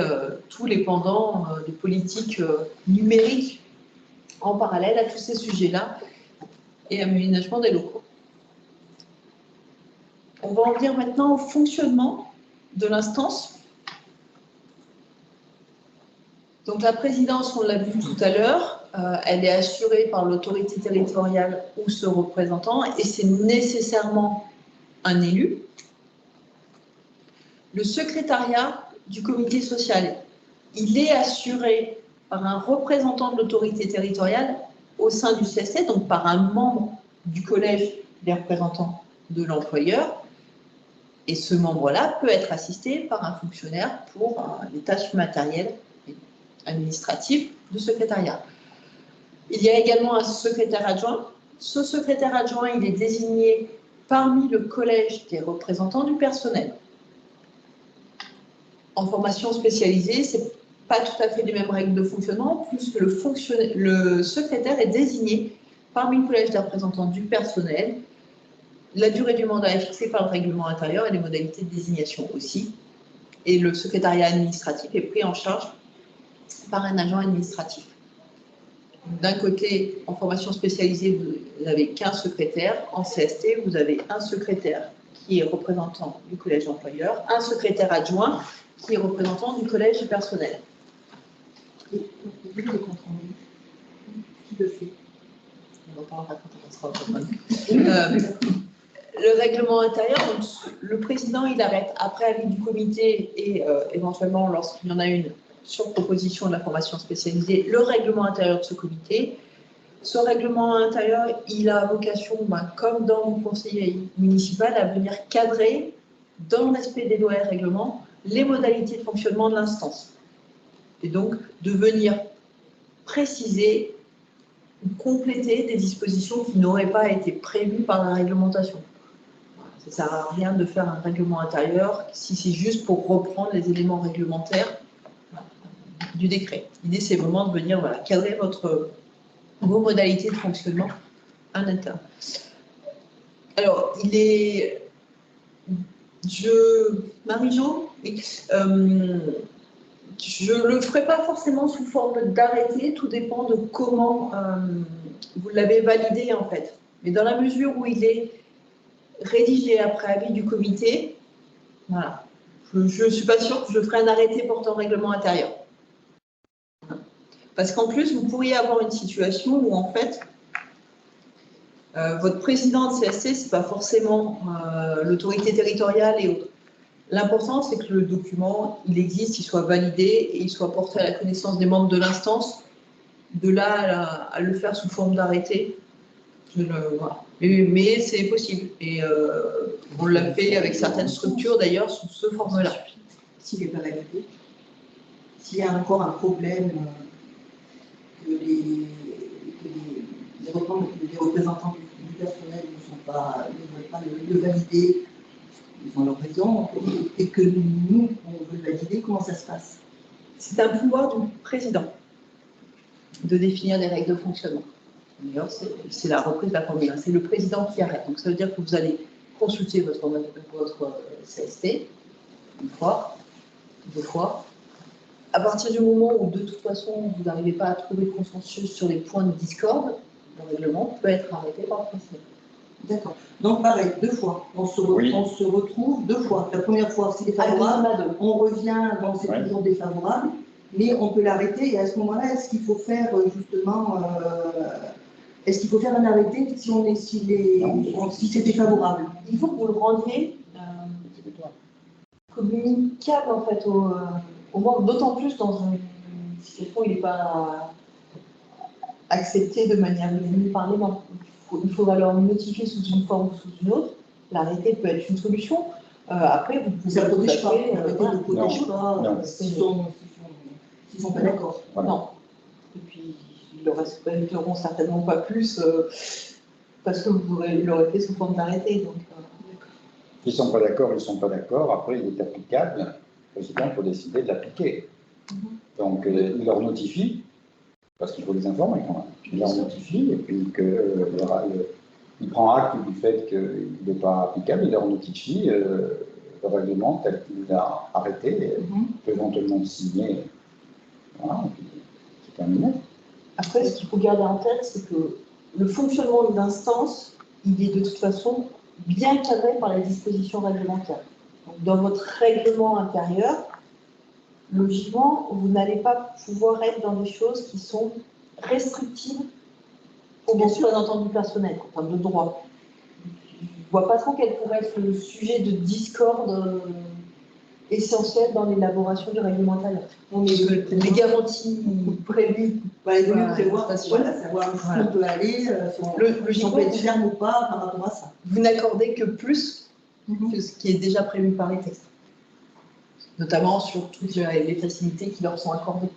C: tous les pendants de politique numérique en parallèle à tous ces sujets-là et aménagement des locaux. On va en venir maintenant au fonctionnement de l'instance. Donc la présidence, on l'a vu tout à l'heure, elle est assurée par l'autorité territoriale ou ce représentant et c'est nécessairement un élu. Le secrétariat du comité social, il est assuré par un représentant de l'autorité territoriale au sein du CST, donc par un membre du collège des représentants de l'employeur. Et ce membre-là peut être assisté par un fonctionnaire pour les tâches matérielles administratif de secrétariat. Il y a également un secrétaire adjoint. Ce secrétaire adjoint, il est désigné parmi le collège des représentants du personnel. En formation spécialisée, ce n'est pas tout à fait les mêmes règles de fonctionnement, puisque le secrétaire est désigné parmi le collège des représentants du personnel. La durée du mandat est fixée par le règlement intérieur et les modalités de désignation aussi. Et le secrétariat administratif est pris en charge par un agent administratif. D'un côté, en formation spécialisée, vous n'avez qu'un secrétaire. En CST, vous avez un secrétaire qui est représentant du collège d'employeurs, un secrétaire adjoint qui est représentant du collège du personnel.
D: Et les comptes rendus, qui le fait?
C: On en parlera quand on sera au téléphone. Le règlement intérieur, donc, le président, il arrête après avis du comité et éventuellement, lorsqu'il y en a une sur proposition de la formation spécialisée, le règlement intérieur de ce comité. Ce règlement intérieur, il a vocation, comme dans le conseil municipal, à venir cadrer, dans le respect des lois et règlements, les modalités de fonctionnement de l'instance. Et donc, de venir préciser ou compléter des dispositions qui n'auraient pas été prévues par la réglementation. Ça ne sert à rien de faire un règlement intérieur si c'est juste pour reprendre les éléments réglementaires du décret. L'idée, c'est vraiment de venir cadrer vos modalités de fonctionnement en interne. Alors, Marie-Jo, oui, je ne le ferai pas forcément sous forme d'arrêté, tout dépend de comment vous l'avez validé en fait. Mais dans la mesure où il est rédigé après avis du comité, voilà. Je ne suis pas sûre que je ferai un arrêté portant règlement intérieur. Parce qu'en plus, vous pourriez avoir une situation où en fait, votre président de CSC, ce n'est pas forcément l'autorité territoriale et autres. L'important, c'est que le document, il existe, il soit validé et il soit porté à la connaissance des membres de l'instance. De là à le faire sous forme d'arrêté, voilà. Mais c'est possible. Et on l'a fait avec certaines structures, d'ailleurs, sous ce forme-là.
D: S'il n'est pas validé, s'il y a encore un problème que les représentants du personnel ne veulent pas le valider, ils ont leur raison, et que nous, on veut le valider, comment ça se passe?
C: C'est un pouvoir du président de définir des règles de fonctionnement. D'ailleurs, c'est la reprise de la formule. C'est le président qui arrête. Donc, ça veut dire que vous allez consulter votre CST une fois, deux fois. À partir du moment où, de toute façon, vous n'arrivez pas à trouver de consensus sur les points de discorde, le règlement peut être arrêté par le président.
D: D'accord. Donc, pareil, deux fois. On se retrouve deux fois. La première fois, c'est défavorable. On revient, donc c'est toujours défavorable. Mais on peut l'arrêter. Et à ce moment-là, est-ce qu'il faut faire justement... est-ce qu'il faut faire un arrêté si c'est défavorable?
C: Il faut que vous le rendiez communicable en fait au membre, d'autant plus dans une situation où il n'est pas accepté de manière unanime par les membres. Il faudra leur notifier sous une forme ou sous une autre. L'arrêté peut être une solution. Après, vous pouvez...
D: Ça ne protège pas. L'arrêté ne protège pas s'ils ne sont pas d'accord.
C: Non. Et puis, ils ne le respecteront certainement pas plus parce que vous l'aurez fait sous forme d'arrêté.
E: Ils ne sont pas d'accord, ils ne sont pas d'accord. Après, il est applicable. Le président peut décider de l'appliquer. Donc, il leur notifie, parce qu'il faut les informer quand même. Il leur notifie, et puis il prend acte du fait qu'il n'est pas applicable, il leur notifie le règlement tel qu'il l'a arrêté, et peut éventuellement signer. Voilà, et puis c'est terminé.
C: Après, ce qu'il faut garder en tête, c'est que le fonctionnement de l'instance, il est de toute façon bien cadré par les dispositions réglementaires. Donc, dans votre règlement intérieur, logiquement, vous n'allez pas pouvoir être dans des choses qui sont restrictives aux représentants du personnel, en termes de droit. Je ne vois pas trop quel pourrait être le sujet de discorde essentiel dans l'élaboration du règlement intérieur. Les garanties prévues.
D: Il vaut mieux prévoir, savoir où on peut aller, si on peut être ferme ou pas par rapport à ça.
C: Vous n'accordez que plus que ce qui est déjà prévu par les textes. Notamment sur toutes les facilités qui leur sont accordées.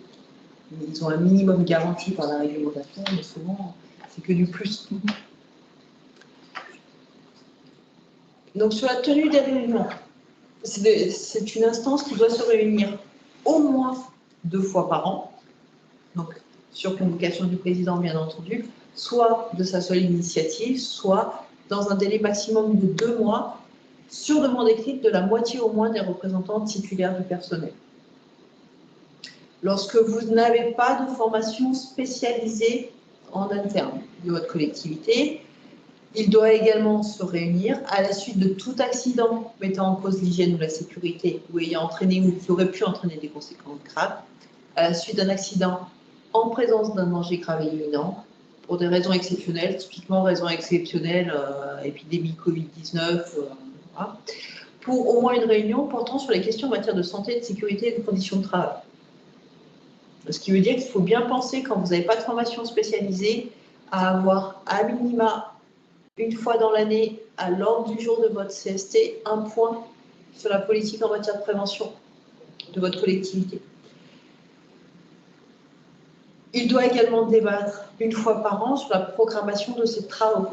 C: Ils ont un minimum garanti par la réglementation, mais souvent, c'est que du plus. Donc, sur la tenue des réunions, c'est une instance qui doit se réunir au moins 2 fois par an, donc sur convocation du président, bien entendu, soit de sa seule initiative, soit dans un délai maximum de 2 mois, sur demande écrite de la moitié au moins des représentants titulaires du personnel. Lorsque vous n'avez pas de formation spécialisée en interne de votre collectivité, il doit également se réunir à la suite de tout accident mettant en cause l'hygiène ou la sécurité ou ayant entraîné ou qui aurait pu entraîner des conséquences graves, à la suite d'un accident en présence d'un danger grave et imminent, pour des raisons exceptionnelles, typiquement raisons exceptionnelles, épidémie Covid-19, voilà, pour au moins une réunion portant sur les questions en matière de santé, de sécurité et de conditions de travail. Ce qui veut dire qu'il faut bien penser, quand vous n'avez pas de formation spécialisée, à avoir à minima, une fois dans l'année, à l'ordre du jour de votre CST, un point sur la politique en matière de prévention de votre collectivité. Il doit également débattre une fois par an sur la programmation de ses travaux.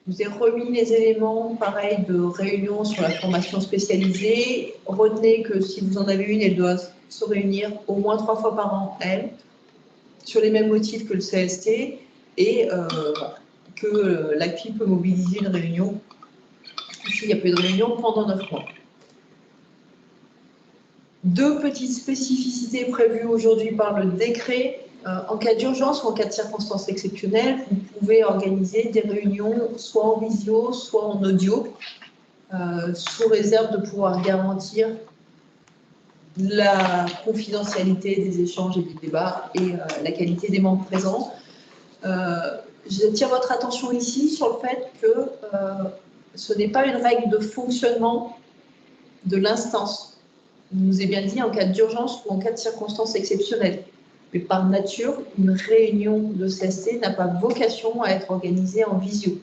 C: Je vous ai remis les éléments, pareil, de réunion sur la formation spécialisée. Retenez que si vous en avez une, elle doit se réunir au moins 3 fois par an, elle, sur les mêmes motifs que le CST, et que l'ACPI peut mobiliser une réunion, s'il n'y a pas eu de réunion, pendant 9 mois. 2 petites spécificités prévues aujourd'hui par le décret. En cas d'urgence ou en cas de circonstances exceptionnelles, vous pouvez organiser des réunions soit en visio, soit en audio, sous réserve de pouvoir garantir la confidentialité des échanges et des débats et la qualité des membres présents. J'attire votre attention ici sur le fait que ce n'est pas une règle de fonctionnement de l'instance. Il nous est bien dit en cas d'urgence ou en cas de circonstances exceptionnelles. Mais par nature, une réunion de CST n'a pas vocation à être organisée en visio.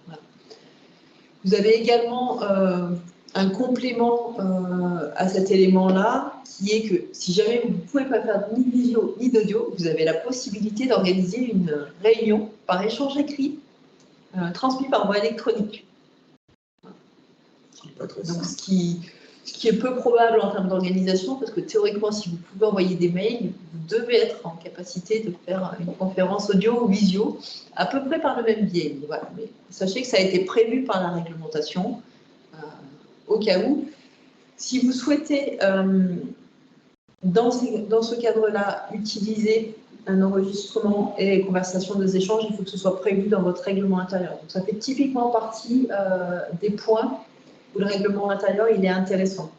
C: Voilà. Vous avez également un complément à cet élément-là, qui est que si jamais vous ne pouvez pas faire ni de visio ni d'audio, vous avez la possibilité d'organiser une réunion par échange écrit, transmis par voie électronique.
E: Pas très
C: Donc,
E: simple.
C: ce qui est peu probable en termes d'organisation, parce que théoriquement, si vous pouvez envoyer des mails, vous devez être en capacité de faire une conférence audio ou visio, à peu près par le même biais. Voilà. Mais sachez que ça a été prévu par la réglementation, au cas où. Si vous souhaitez, dans ce cadre-là, utiliser un enregistrement et conversation des échanges, il faut que ce soit prévu dans votre règlement intérieur. Donc, ça fait typiquement partie des points où le règlement intérieur il est intéressant.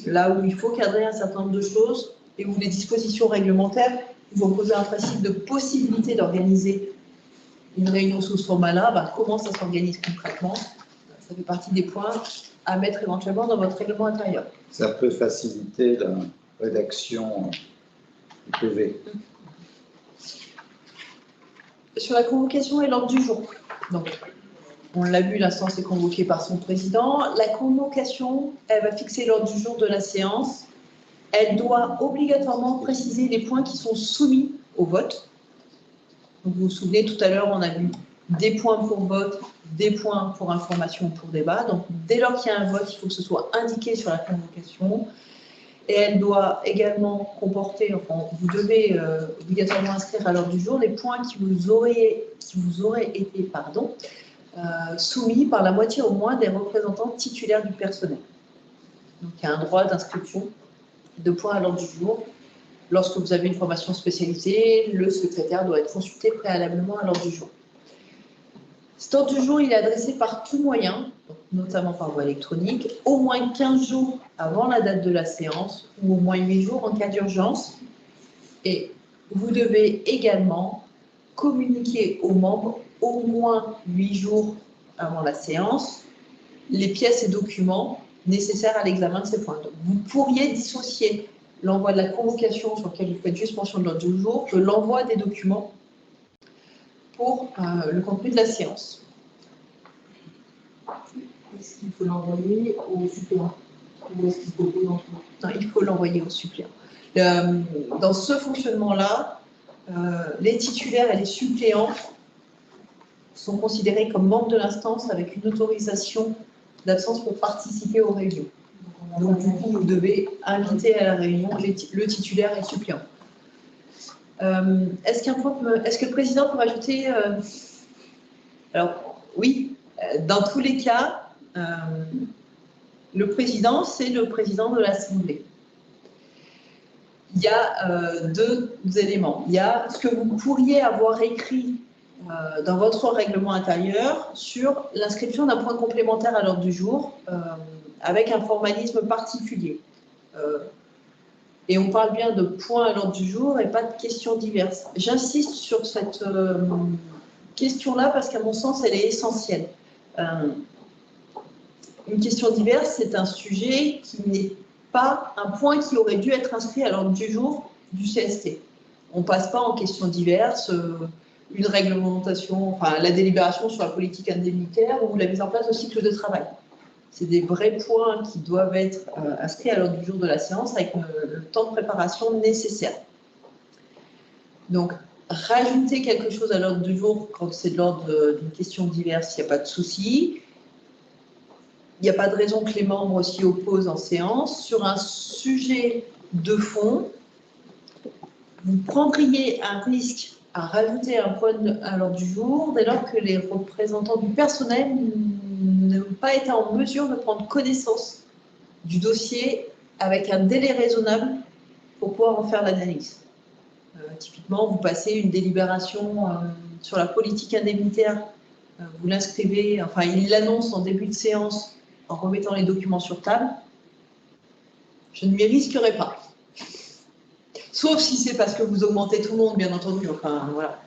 C: Là où il faut cadrer un certain nombre de choses et où les dispositions réglementaires vont poser un principe de possibilité d'organiser une réunion sous ce format-là, comment ça s'organise concrètement, ça fait partie des points à mettre éventuellement dans votre règlement intérieur.
E: Ça peut faciliter la rédaction du PV.
C: Sur la convocation et l'ordre du jour. Donc, on l'a vu, l'instance est convoquée par son président. La convocation, elle va fixer l'ordre du jour de la séance. Elle doit obligatoirement préciser les points qui sont soumis au vote. Donc, vous vous souvenez, tout à l'heure, on a vu des points pour vote, des points pour information, pour débat. Donc, dès lors qu'il y a un vote, il faut que ce soit indiqué sur la convocation. Et elle doit également comporter, enfin, vous devez obligatoirement inscrire à l'ordre du jour les points qui vous auraient été soumis par la moitié au moins des représentants titulaires du personnel. Donc, il y a un droit d'inscription de points à l'ordre du jour. Lorsque vous avez une formation spécialisée, le secrétaire doit être consulté préalablement à l'ordre du jour. Cet ordre du jour, il est adressé par tout moyen, donc notamment par voie électronique, au moins 15 jours avant la date de la séance ou au moins 8 jours en cas d'urgence. Et vous devez également communiquer aux membres au moins 8 jours avant la séance les pièces et documents nécessaires à l'examen de ces points. Donc, vous pourriez dissocier l'envoi de la convocation sur lequel vous faites juste mention de l'ordre du jour de l'envoi des documents pour le contenu de la séance.
D: Est-ce qu'il faut l'envoyer au suppléant? Ou est-ce qu'il faut poser en tout?
C: Non, il faut l'envoyer au suppléant. Dans ce fonctionnement-là, les titulaires et les suppléants sont considérés comme membres de l'instance avec une autorisation d'absence pour participer aux réunions. Donc, du coup, vous devez inviter à la réunion le titulaire et le suppléant. Est-ce que le président peut rajouter... Alors, oui, dans tous les cas, le président, c'est le président de l'Assemblée. Il y a deux éléments. Il y a ce que vous pourriez avoir écrit dans votre règlement intérieur sur l'inscription d'un point complémentaire à l'ordre du jour avec un formalisme particulier. Et on parle bien de points à l'ordre du jour et pas de questions diverses. J'insiste sur cette question-là parce qu'à mon sens, elle est essentielle. Une question diverse, c'est un sujet qui n'est pas un point qui aurait dû être inscrit à l'ordre du jour du CST. On ne passe pas en questions diverses, une réglementation, enfin la délibération sur la politique indemnitaire ou la mise en place de cycle de travail. C'est des vrais points qui doivent être inscrits à l'ordre du jour de la séance avec le temps de préparation nécessaire. Donc, rajouter quelque chose à l'ordre du jour quand c'est de l'ordre d'une question diverse, il n'y a pas de souci. Il n'y a pas de raison que les membres s'y opposent en séance. Sur un sujet de fond, vous prendriez un risque à rajouter un point à l'ordre du jour dès lors que les représentants du personnel n'ont pas été en mesure de prendre connaissance du dossier avec un délai raisonnable pour pouvoir en faire l'analyse. Typiquement, vous passez une délibération sur la politique indemnitaire, vous l'inscrivez, enfin il l'annonce en début de séance en remettant les documents sur table, je ne m'y risquerai pas. Sauf si c'est parce que vous augmentez tout le monde, bien entendu. Enfin, voilà.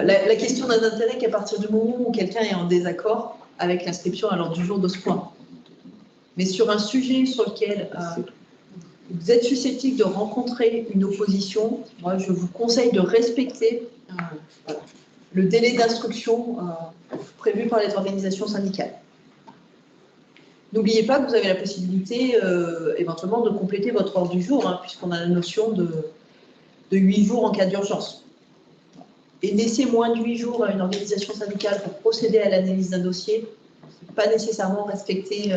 C: La question n'a d'intérêt qu'à partir du moment où quelqu'un est en désaccord avec l'inscription à l'ordre du jour de ce point. Mais sur un sujet sur lequel vous êtes susceptible de rencontrer une opposition, moi je vous conseille de respecter le délai d'instruction prévu par les organisations syndicales. N'oubliez pas que vous avez la possibilité éventuellement de compléter votre ordre du jour, hein, puisqu'on a la notion de 8 jours en cas d'urgence. Et laisser moins de 8 jours à une organisation syndicale pour procéder à l'analyse d'un dossier, ce n'est pas nécessairement respecter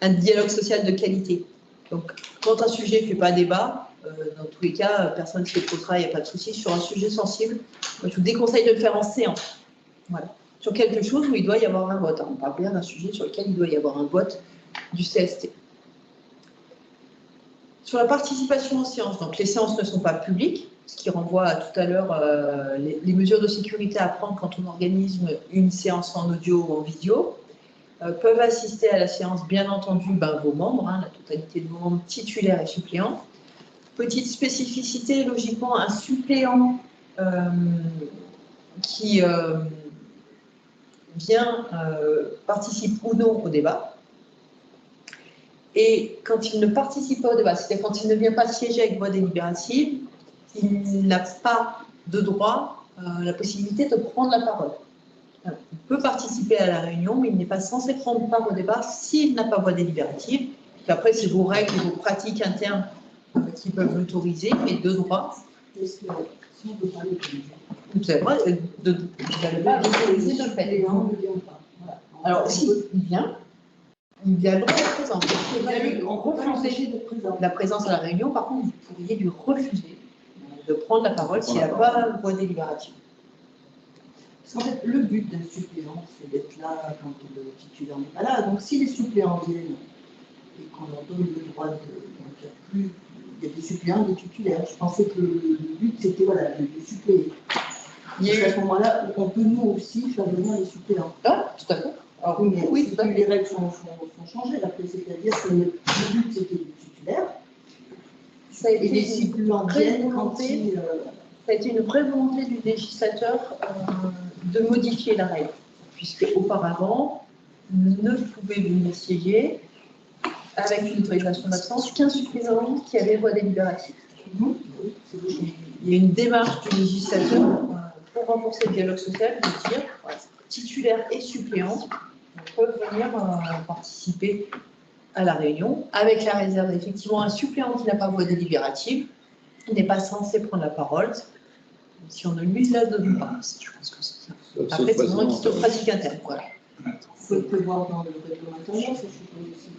C: un dialogue social de qualité. Donc, quand un sujet ne fait pas débat, dans tous les cas, personne ne s'y opposera, il n'y a pas de souci. Sur un sujet sensible, moi, je vous déconseille de le faire en séance. Voilà. Sur quelque chose où il doit y avoir un vote. On parle bien d'un sujet sur lequel il doit y avoir un vote du CST. Sur la participation en séance, donc les séances ne sont pas publiques, ce qui renvoie à tout à l'heure les mesures de sécurité à prendre quand on organise une séance en audio ou en vidéo. Peuvent assister à la séance, bien entendu, vos membres, hein, la totalité de vos membres titulaires et suppléants. Petite spécificité, logiquement, un suppléant qui participe ou non au débat. Et quand il ne participe pas au débat, c'est-à-dire quand il ne vient pas siéger avec voix délibérative, il n'a pas de droit, la possibilité de prendre la parole. Il peut participer à la réunion, mais il n'est pas censé prendre part au débat s'il n'a pas voix délibérative. Puis après, c'est vos règles et vos pratiques internes qui peuvent l'autoriser, mais de droit.
D: Si on peut parler
C: Vous avez le droit de l'autoriser de le faire. Alors, si il vient, il a le droit d'être présent.
D: On refuser de présent.
C: La présence à la réunion, par contre, vous pourriez lui refuser de prendre la parole s'il n'a pas voix délibérative.
D: Parce qu'en fait, le but d'un suppléant, c'est d'être là quand le titulaire n'est pas là. Donc, si les suppléants viennent et qu'on leur donne le droit de... Donc, il y a des suppléants, des titulaires. Je pensais que le but, c'était de suppléer. Et à ce moment-là, on peut nous aussi faire venir les suppléants.
C: Ah, tout à fait. Alors,
D: oui, tout à fait. Les règles sont changées. C'est-à-dire que le but, c'était les titulaires. Et les suppléants viennent quand ils...
C: Ça a été une vraie volonté du législateur de modifier la règle, puisque auparavant, ne pouvait venir siéger avec une autorisation d'absence qu'un suppléant qui avait voix délibérative. Il y a une démarche du législateur pour renforcer le dialogue social, de dire titulaires et suppléants peuvent venir participer à la réunion, avec la réserve effectivement un suppléant qui n'a pas voix délibérative n'est pas censé prendre la parole si on ne lui la donne pas. Je pense que c'est ça. Après, c'est vraiment une question pratique interne. Voilà.
D: Vous pouvez le voir dans le règlement intérieur, ça je suppose aussi.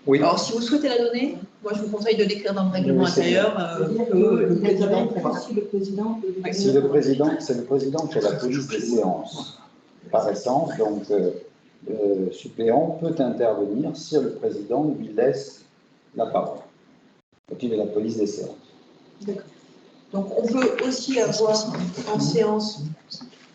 B: Oui.
C: Alors, si vous souhaitez la donner, moi je vous conseille de l'écrire dans le règlement intérieur.
D: Le président,
E: Si le président, c'est le président qui a la police des séances, par essence, donc le suppléant peut intervenir si le président lui laisse la parole. Donc il est la police des séances.
C: D'accord. Donc on peut aussi avoir en séance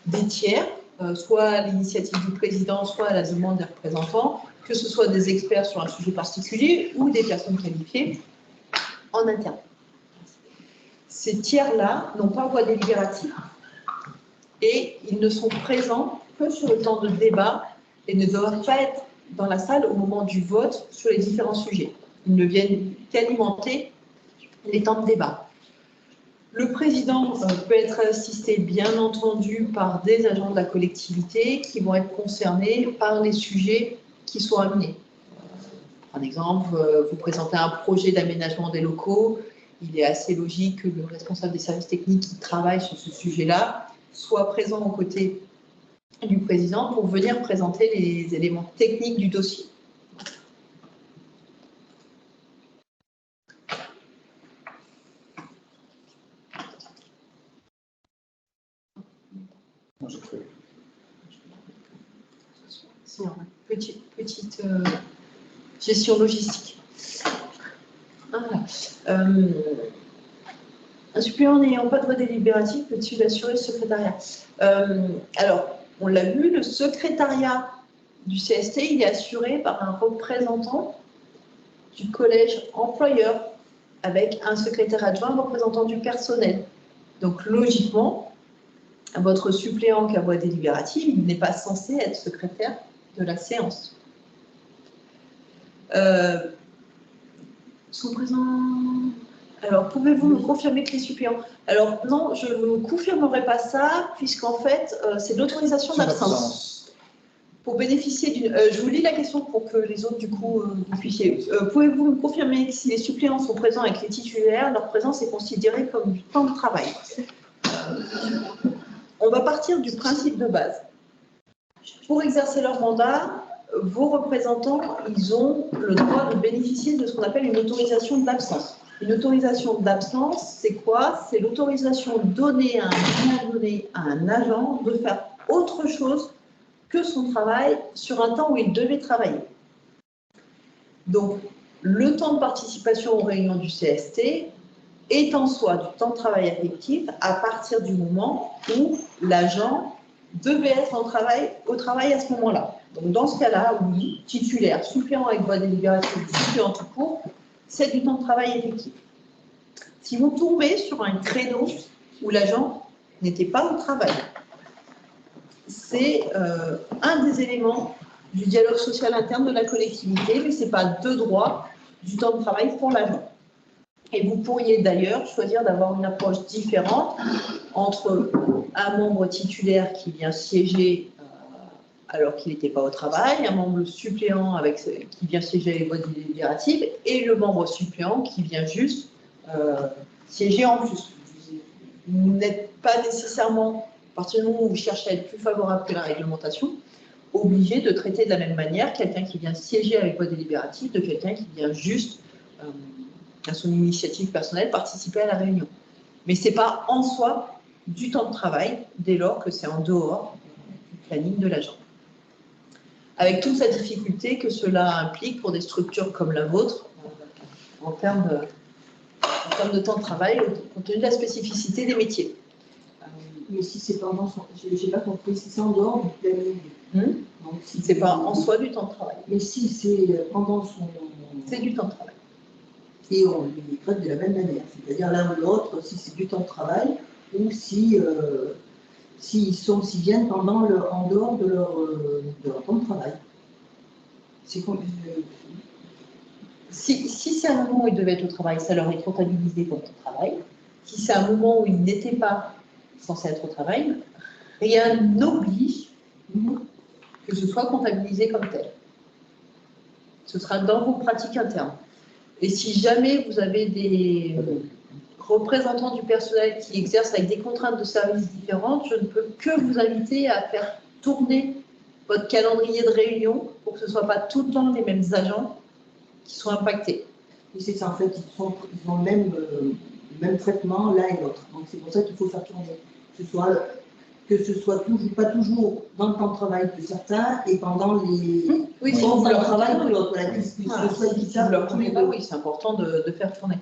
C: des tiers, soit à l'initiative du président, soit à la demande des représentants, que ce soit des experts sur un sujet particulier ou des personnes qualifiées en interne. Ces tiers-là n'ont pas voix délibérative et ils ne sont présents que sur le temps de débat et ne doivent pas être dans la salle au moment du vote sur les différents sujets. Ils ne viennent qu'alimenter les temps de débat. Le président peut être assisté, bien entendu, par des agents de la collectivité qui vont être concernés par les sujets qui sont amenés. Par exemple, vous présentez un projet d'aménagement des locaux, il est assez logique que le responsable des services techniques qui travaille sur ce sujet-là soit présent aux côtés du président pour venir présenter les éléments techniques du dossier. Petite gestion logistique. Un suppléant n'ayant pas de voix délibérative peut-il assurer le secrétariat? Alors, on l'a vu, le secrétariat du CST, il est assuré par un représentant du collège employeur avec un secrétaire adjoint représentant du personnel. Donc, logiquement, votre suppléant qui a voix délibérative, il n'est pas censé être secrétaire de la séance. Sous-présent. Alors, pouvez-vous me confirmer que les suppléants... Alors, non, je ne confirmerai pas ça, puisqu'en fait, c'est l'autorisation d'absence. Pour bénéficier d'une... je vous lis la question pour que les autres, du coup, vous puissiez... pouvez-vous me confirmer que si les suppléants sont présents avec les titulaires, leur présence est considérée comme du temps de travail? On va partir du principe de base. Pour exercer leur mandat, vos représentants, ils ont le droit de bénéficier de ce qu'on appelle une autorisation d'absence. Une autorisation d'absence, c'est quoi? C'est l'autorisation donnée à un agent de faire autre chose que son travail sur un temps où il devait travailler. Donc, le temps de participation aux réunions du CST est en soi du temps de travail effectif à partir du moment où l'agent devait être au travail à ce moment-là. Donc, dans ce cas-là, oui, titulaire, suppléant avec voix délibérative, suppléant tout court, c'est du temps de travail effectif. Si vous tombez sur un créneau où l'agent n'était pas au travail, c'est un des éléments du dialogue social interne de la collectivité, mais ce n'est pas de droit du temps de travail pour l'agent. Et vous pourriez d'ailleurs choisir d'avoir une approche différente entre un membre titulaire qui vient siéger alors qu'il n'était pas au travail, un membre suppléant qui vient siéger avec voix délibérative et le membre suppléant qui vient juste siéger en plus. Vous n'êtes pas nécessairement, à partir du moment où vous cherchez à être plus favorable que la réglementation, obligé de traiter de la même manière quelqu'un qui vient siéger avec voix délibérative de quelqu'un qui vient juste, à son initiative personnelle, participer à la réunion. Mais ce n'est pas en soi du temps de travail, dès lors que c'est en dehors du planning de l'agent. Avec toute la difficulté que cela implique pour des structures comme la vôtre, en termes de temps de travail, compte tenu de la spécificité des métiers.
D: Mais si c'est pendant j'ai pas compris, si c'est en dehors du planning.
C: Si c'est pas en soi du temps de travail.
D: Mais si c'est pendant son...
C: C'est du temps de travail.
D: Et on les traite de la même manière. C'est-à-dire l'un ou l'autre, si c'est du temps de travail, ou si s'ils viennent en dehors de leur temps de travail.
C: Si c'est un moment où ils devaient être au travail, ça leur est comptabilisé comme au travail. Si c'est un moment où ils n'étaient pas censés être au travail, rien n'oblige que ce soit comptabilisé comme tel. Ce sera dans vos pratiques internes. Et si jamais vous avez des représentants du personnel qui exercent avec des contraintes de services différentes, je ne peux que vous inviter à faire tourner votre calendrier de réunion pour que ce ne soit pas tout le temps les mêmes agents qui sont impactés.
D: Et c'est ça, en fait, ils ont le même traitement l'un et l'autre. Donc c'est pour ça qu'il faut faire tourner. Que ce soit toujours, pas toujours dans le temps de travail de certains et pendant les temps de travail de l'autre. Voilà, que ce soit équitable.
C: Oui, c'est important de faire tourner.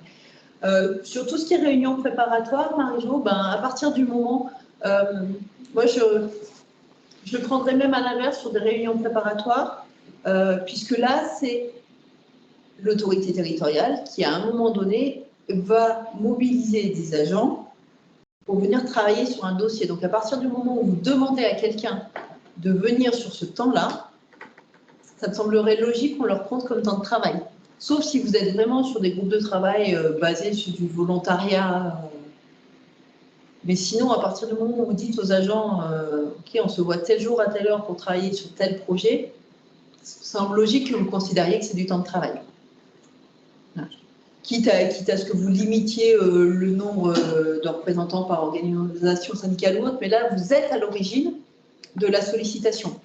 C: Sur tout ce qui est réunion préparatoire, Marie-Jo, à partir du moment, moi je le prendrais même à l'inverse sur des réunions préparatoires, puisque là c'est l'autorité territoriale qui à un moment donné va mobiliser des agents pour venir travailler sur un dossier. Donc à partir du moment où vous demandez à quelqu'un de venir sur ce temps-là, ça me semblerait logique qu'on leur compte comme temps de travail. Sauf si vous êtes vraiment sur des groupes de travail basés sur du volontariat. Mais sinon, à partir du moment où vous dites aux agents OK, on se voit tel jour à telle heure pour travailler sur tel projet, ça semble logique que vous considériez que c'est du temps de travail. Quitte à ce que vous limitiez le nombre de représentants par organisation syndicale ou autre, mais là, vous êtes à l'origine de la sollicitation.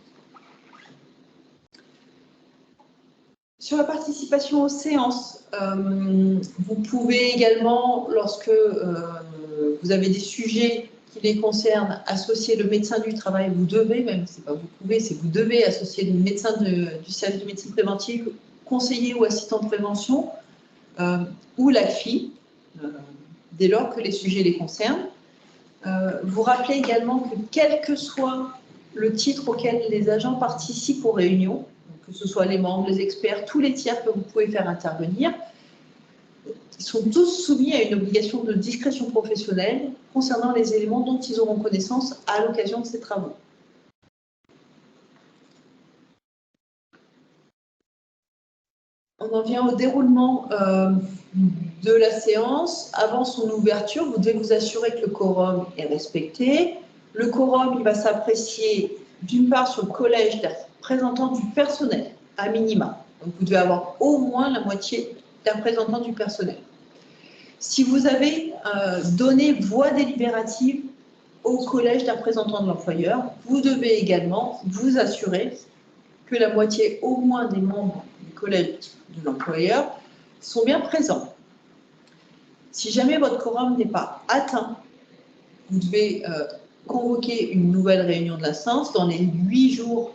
C: Sur la participation aux séances, vous pouvez également, lorsque vous avez des sujets qui les concernent, associer le médecin du travail. Vous devez, même, c'est pas vous pouvez, c'est vous devez associer le médecin du service de médecine préventive, conseiller ou assistant de prévention, ou l'ACFI, dès lors que les sujets les concernent. Vous rappelez également que quel que soit le titre auquel les agents participent aux réunions, que ce soit les membres, les experts, tous les tiers que vous pouvez faire intervenir, ils sont tous soumis à une obligation de discrétion professionnelle concernant les éléments dont ils auront connaissance à l'occasion de ces travaux. On en vient au déroulement de la séance. Avant son ouverture, vous devez vous assurer que le quorum est respecté. Le quorum, il va s'apprécier d'une part sur le collège des représentants du personnel, à minima. Donc vous devez avoir au moins la moitié des représentants du personnel. Si vous avez donné voix délibérative au collège des représentants de l'employeur, vous devez également vous assurer que la moitié au moins des membres du collège de l'employeur sont bien présents. Si jamais votre quorum n'est pas atteint, vous devez convoquer une nouvelle réunion de l'instance dans les 8 jours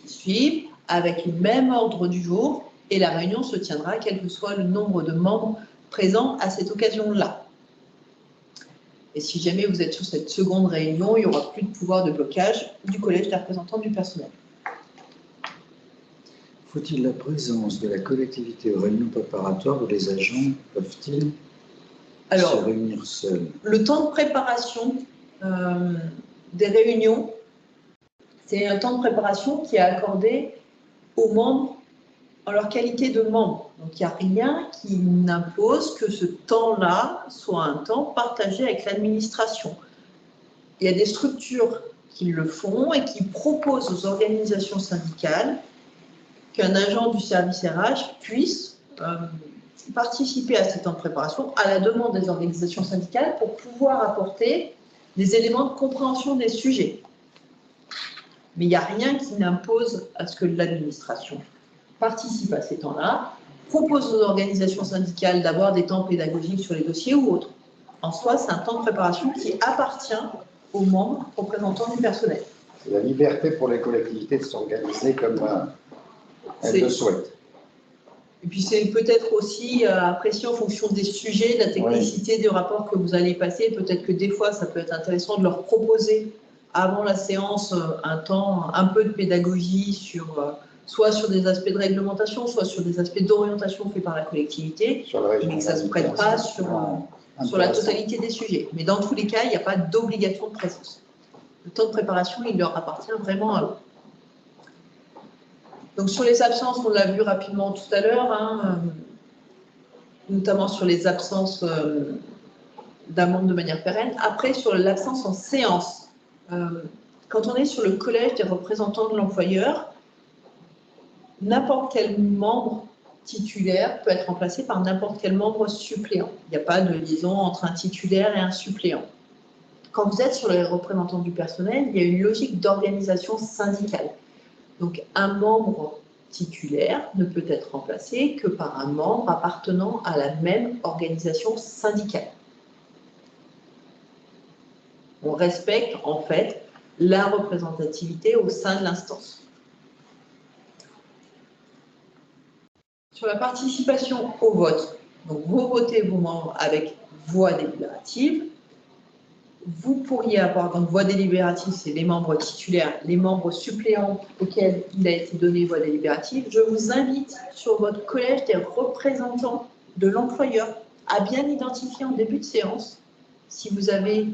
C: qui suivent, avec le même ordre du jour, et la réunion se tiendra quel que soit le nombre de membres présents à cette occasion-là. Et si jamais vous êtes sur cette seconde réunion, il n'y aura plus de pouvoir de blocage du collège des représentants du personnel.
B: Faut-il la présence de la collectivité aux réunions préparatoires ou les agents peuvent-ils se réunir seuls?
C: Le temps de préparation des réunions, c'est un temps de préparation qui est accordé aux membres en leur qualité de membres. Donc il n'y a rien qui n'impose que ce temps-là soit un temps partagé avec l'administration. Il y a des structures qui le font et qui proposent aux organisations syndicales qu'un agent du service RH puisse participer à ces temps de préparation à la demande des organisations syndicales pour pouvoir apporter des éléments de compréhension des sujets. Mais il n'y a rien qui n'impose à ce que l'administration participe à ces temps-là, propose aux organisations syndicales d'avoir des temps pédagogiques sur les dossiers ou autres. En soi, c'est un temps de préparation qui appartient aux membres représentants du personnel.
E: C'est la liberté pour les collectivités de s'organiser comme elles le souhaitent.
C: Et puis c'est peut-être aussi apprécié en fonction des sujets, de la technicité des rapports que vous allez passer. Peut-être que des fois, ça peut être intéressant de leur proposer avant la séance un temps, un peu de pédagogie sur, soit sur des aspects de réglementation, soit sur des aspects d'orientation faits par la collectivité, mais que ça ne se prête pas sur la totalité des sujets. Mais dans tous les cas, il n'y a pas d'obligation de présence. Le temps de préparation, il leur appartient vraiment à eux. Donc sur les absences, on l'a vu rapidement tout à l'heure, notamment sur les absences d'un membre de manière pérenne. Après, sur l'absence en séance, quand on est sur le collège des représentants de l'employeur, n'importe quel membre titulaire peut être remplacé par n'importe quel membre suppléant. Il n'y a pas de liaison entre un titulaire et un suppléant. Quand vous êtes sur les représentants du personnel, il y a une logique d'organisation syndicale. Donc, un membre titulaire ne peut être remplacé que par un membre appartenant à la même organisation syndicale. On respecte en fait la représentativité au sein de l'instance. Sur la participation au vote, donc vous votez vos membres avec voix délibérative. Vous pourriez avoir, donc voix délibérative, c'est les membres titulaires, les membres suppléants auxquels il a été donné voix délibérative. Je vous invite sur votre collège des représentants de l'employeur à bien identifier en début de séance, si vous avez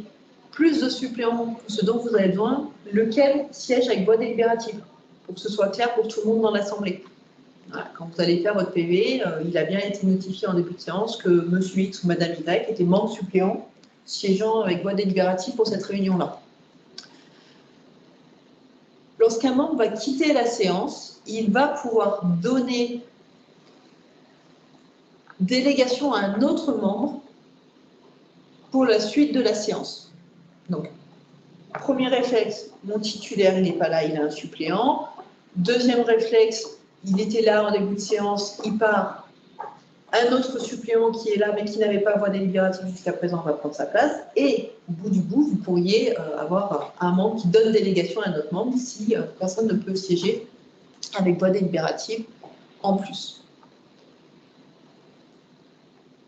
C: plus de suppléants que ce dont vous avez besoin, lequel siège avec voix délibérative, pour que ce soit clair pour tout le monde dans l'Assemblée. Voilà, quand vous allez faire votre PV, il a bien été notifié en début de séance que M. X ou Mme Y était membre suppléant siégeant avec voix délibérative pour cette réunion-là. Lorsqu'un membre va quitter la séance, il va pouvoir donner délégation à un autre membre pour la suite de la séance. Donc, premier réflexe, mon titulaire, il n'est pas là, il a un suppléant. Deuxième réflexe, il était là en début de séance, il part. Un autre suppléant qui est là, mais qui n'avait pas voix délibérative jusqu'à présent, va prendre sa place. Et au bout du bout, vous pourriez avoir un membre qui donne délégation à un autre membre si personne ne peut siéger avec voix délibérative en plus.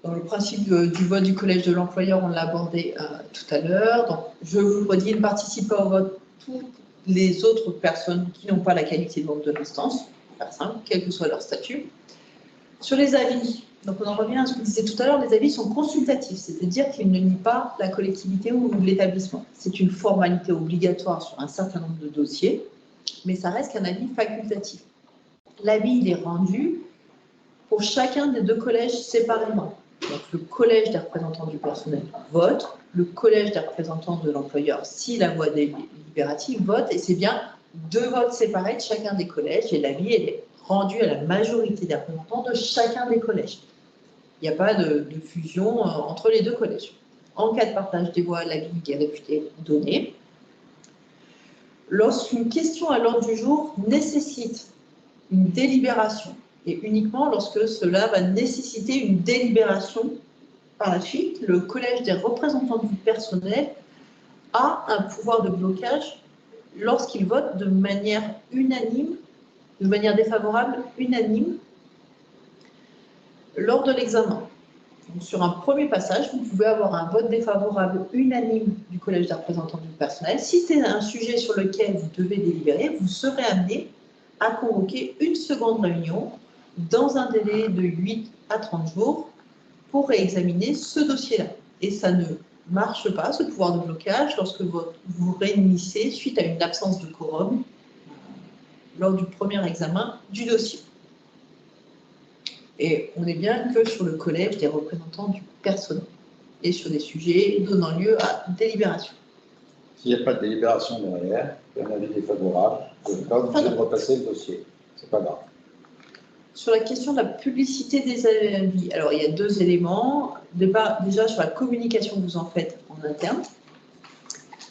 C: Dans le principe du vote du collège de l'employeur, on l'a abordé tout à l'heure. Donc, je vous le redis, ne participent pas au vote toutes les autres personnes qui n'ont pas la qualité de membre de l'instance, faire simple, quel que soit leur statut. Sur les avis, donc on en revient à ce que je disais tout à l'heure, les avis sont consultatifs, c'est-à-dire qu'ils ne nient pas la collectivité ou l'établissement. C'est une formalité obligatoire sur un certain nombre de dossiers, mais ça reste qu'un avis facultatif. L'avis, il est rendu pour chacun des deux collèges séparément. Donc le collège des représentants du personnel vote, le collège des représentants de l'employeur, si la voix délibérative, vote, et c'est bien deux votes séparés de chacun des collèges, et l'avis est rendu à la majorité des représentants de chacun des collèges. Il n'y a pas de fusion entre les deux collèges. En cas de partage des voix, l'avis est réputé donné. Lorsqu'une question à l'ordre du jour nécessite une délibération, et uniquement lorsque cela va nécessiter une délibération par la suite, le collège des représentants du personnel a un pouvoir de blocage lorsqu'il vote de manière unanime, de manière défavorable, unanime, lors de l'examen. Sur un premier passage, vous pouvez avoir un vote défavorable unanime du collège des représentants du personnel. Si c'est un sujet sur lequel vous devez délibérer, vous serez amené à convoquer une seconde réunion dans un délai de 8 à 30 jours pour réexaminer ce dossier-là. Et ça ne marche pas, ce pouvoir de blocage, lorsque vous réunissez suite à une absence de quorum lors du premier examen du dossier. Et on est bien que sur le collège des représentants du personnel et sur des sujets donnant lieu à délibération.
E: S'il n'y a pas de délibération derrière, un avis défavorable, vous n'êtes pas obligé de repasser le dossier. C'est pas grave.
C: Sur la question de la publicité des avis, alors il y a deux éléments. Déjà sur la communication que vous en faites en interne,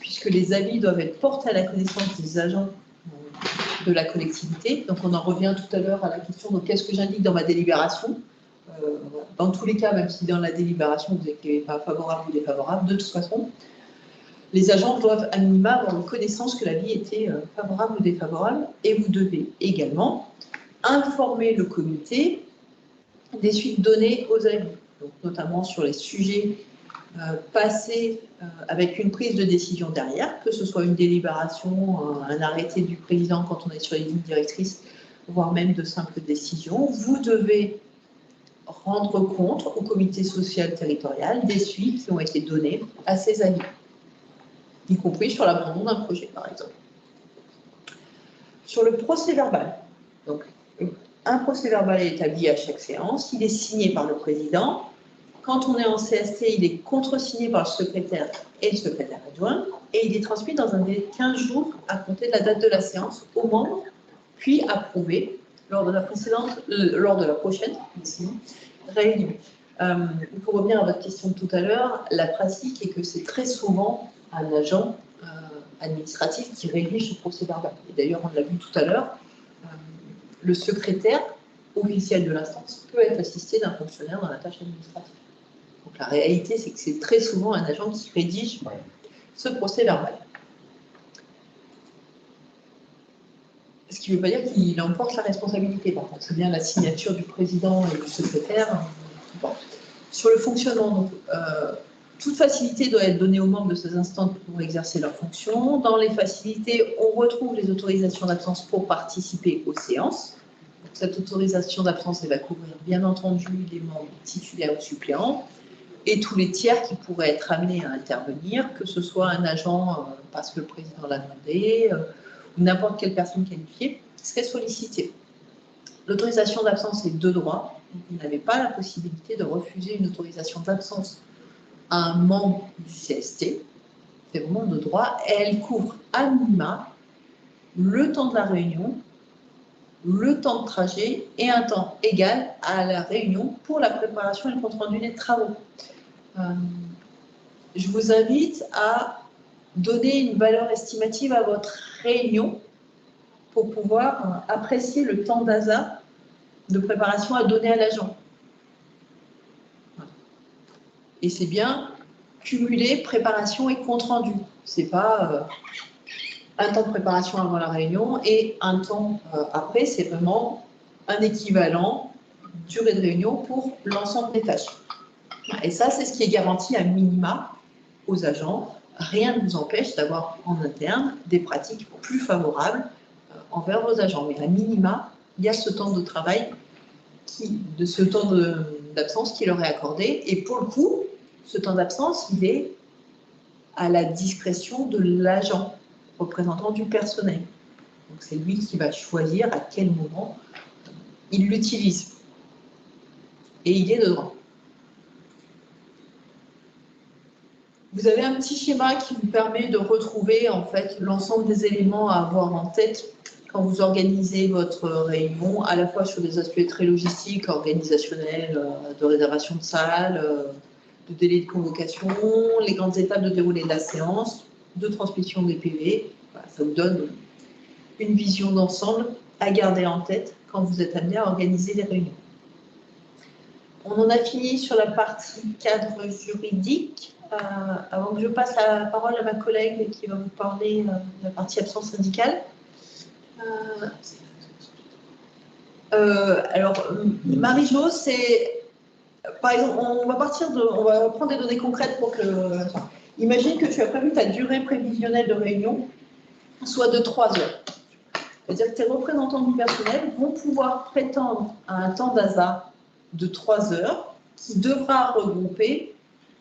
C: puisque les avis doivent être portés à la connaissance des agents de la collectivité. Donc on en revient tout à l'heure à la question de qu'est-ce que j'indique dans ma délibération. Dans tous les cas, même si dans la délibération vous n'êtes pas favorable ou défavorable, de toute façon, les agents doivent à minima avoir connaissance que l'avis était favorable ou défavorable, et vous devez également informer le comité des suites données aux avis, donc notamment sur les sujets passés avec une prise de décision derrière, que ce soit une délibération, un arrêté du président quand on est sur les lignes directrices, voire même de simples décisions. Vous devez rendre compte au comité social territorial des suites qui ont été données à ces avis, y compris sur l'abandon d'un projet, par exemple. Sur le procès-verbal, donc un procès-verbal est établi à chaque séance, il est signé par le président. Quand on est en CST, il est contresigné par le secrétaire et le secrétaire adjoint, et il est transmis dans un délai de 15 jours à compter de la date de la séance aux membres, puis approuvé lors de la prochaine réunion. Pour revenir à votre question de tout à l'heure, la pratique est que c'est très souvent un agent administratif qui rédige ce procès-verbal. Et d'ailleurs, on l'a vu tout à l'heure, le secrétaire officiel de l'instance peut être assisté d'un fonctionnaire dans la tâche administrative. Donc la réalité, c'est que c'est très souvent un agent qui rédige ce procès-verbal. Ce qui ne veut pas dire qu'il emporte la responsabilité. Par contre, c'est bien la signature du président et du secrétaire. Bon. Sur le fonctionnement, donc, toute facilité doit être donnée aux membres de ces instances pour exercer leurs fonctions. Dans les facilités, on retrouve les autorisations d'absence pour participer aux séances. Donc, cette autorisation d'absence, elle va couvrir bien entendu les membres titulaires ou suppléants et tous les tiers qui pourraient être amenés à intervenir, que ce soit un agent parce que le président l'a demandé, ou n'importe quelle personne qualifiée qui serait sollicitée. L'autorisation d'absence est de droit. Vous n'avez pas la possibilité de refuser une autorisation d'absence à un membre du CST. C'est vraiment de droit. Elle couvre à minima le temps de la réunion, le temps de trajet et un temps égal à la réunion pour la préparation et le compte-rendu des travaux. Je vous invite à donner une valeur estimative à votre réunion pour pouvoir apprécier le temps d'ASA de préparation à donner à l'agent. Et c'est bien cumuler préparation et compte-rendu. Ce n'est pas un temps de préparation avant la réunion et un temps après, c'est vraiment un équivalent durée de réunion pour l'ensemble des tâches. Et ça, c'est ce qui est garanti à minima aux agents. Rien ne vous empêche d'avoir en interne des pratiques plus favorables envers vos agents. Mais à minima, il y a ce temps de travail, ce temps d'absence qui leur est accordé. Et pour le coup, ce temps d'absence, il est à la discrétion de l'agent représentant du personnel. Donc c'est lui qui va choisir à quel moment il l'utilise. Et il est de droit. Vous avez un petit schéma qui vous permet de retrouver en fait l'ensemble des éléments à avoir en tête quand vous organisez votre réunion, à la fois sur des aspects très logistiques, organisationnels, de réservation de salles, de délai de convocation, les grandes étapes de déroulé de la séance, de transmission des PV. Voilà, ça vous donne une vision d'ensemble à garder en tête quand vous êtes amené à organiser les réunions. On en a fini sur la partie cadre juridique. Avant que je passe la parole à ma collègue qui va vous parler de la partie absence syndicale. Alors, Marie-Jo, c'est... Par exemple, on va prendre des données concrètes pour que... Imagine que tu as prévu ta durée prévisionnelle de réunion soit de 3 heures. C'est-à-dire que tes représentants du personnel vont pouvoir prétendre à un temps d'ASA de 3 heures qui devra regrouper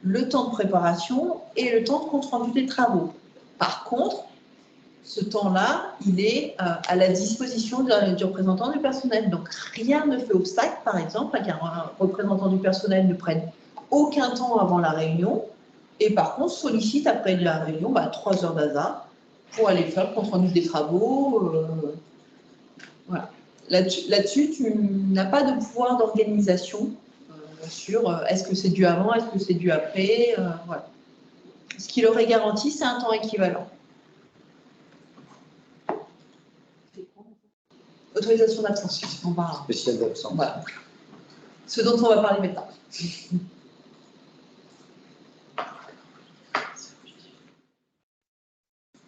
C: le temps de préparation et le temps de compte-rendu des travaux. Par contre, ce temps-là, il est à la disposition du représentant du personnel. Donc, rien ne fait obstacle, par exemple, à qu'un représentant du personnel ne prenne aucun temps avant la réunion et par contre sollicite après la réunion 3 heures d'ASA pour aller faire le compte-rendu des travaux. Voilà. Là-dessus, tu n'as pas de pouvoir d'organisation sur est-ce que c'est dû avant, est-ce que c'est dû après. Voilà. Ce qui leur est garanti, c'est un temps équivalent. Autorisation d'absence.
E: Spécial d'absence.
C: Voilà. Ce dont on va parler maintenant.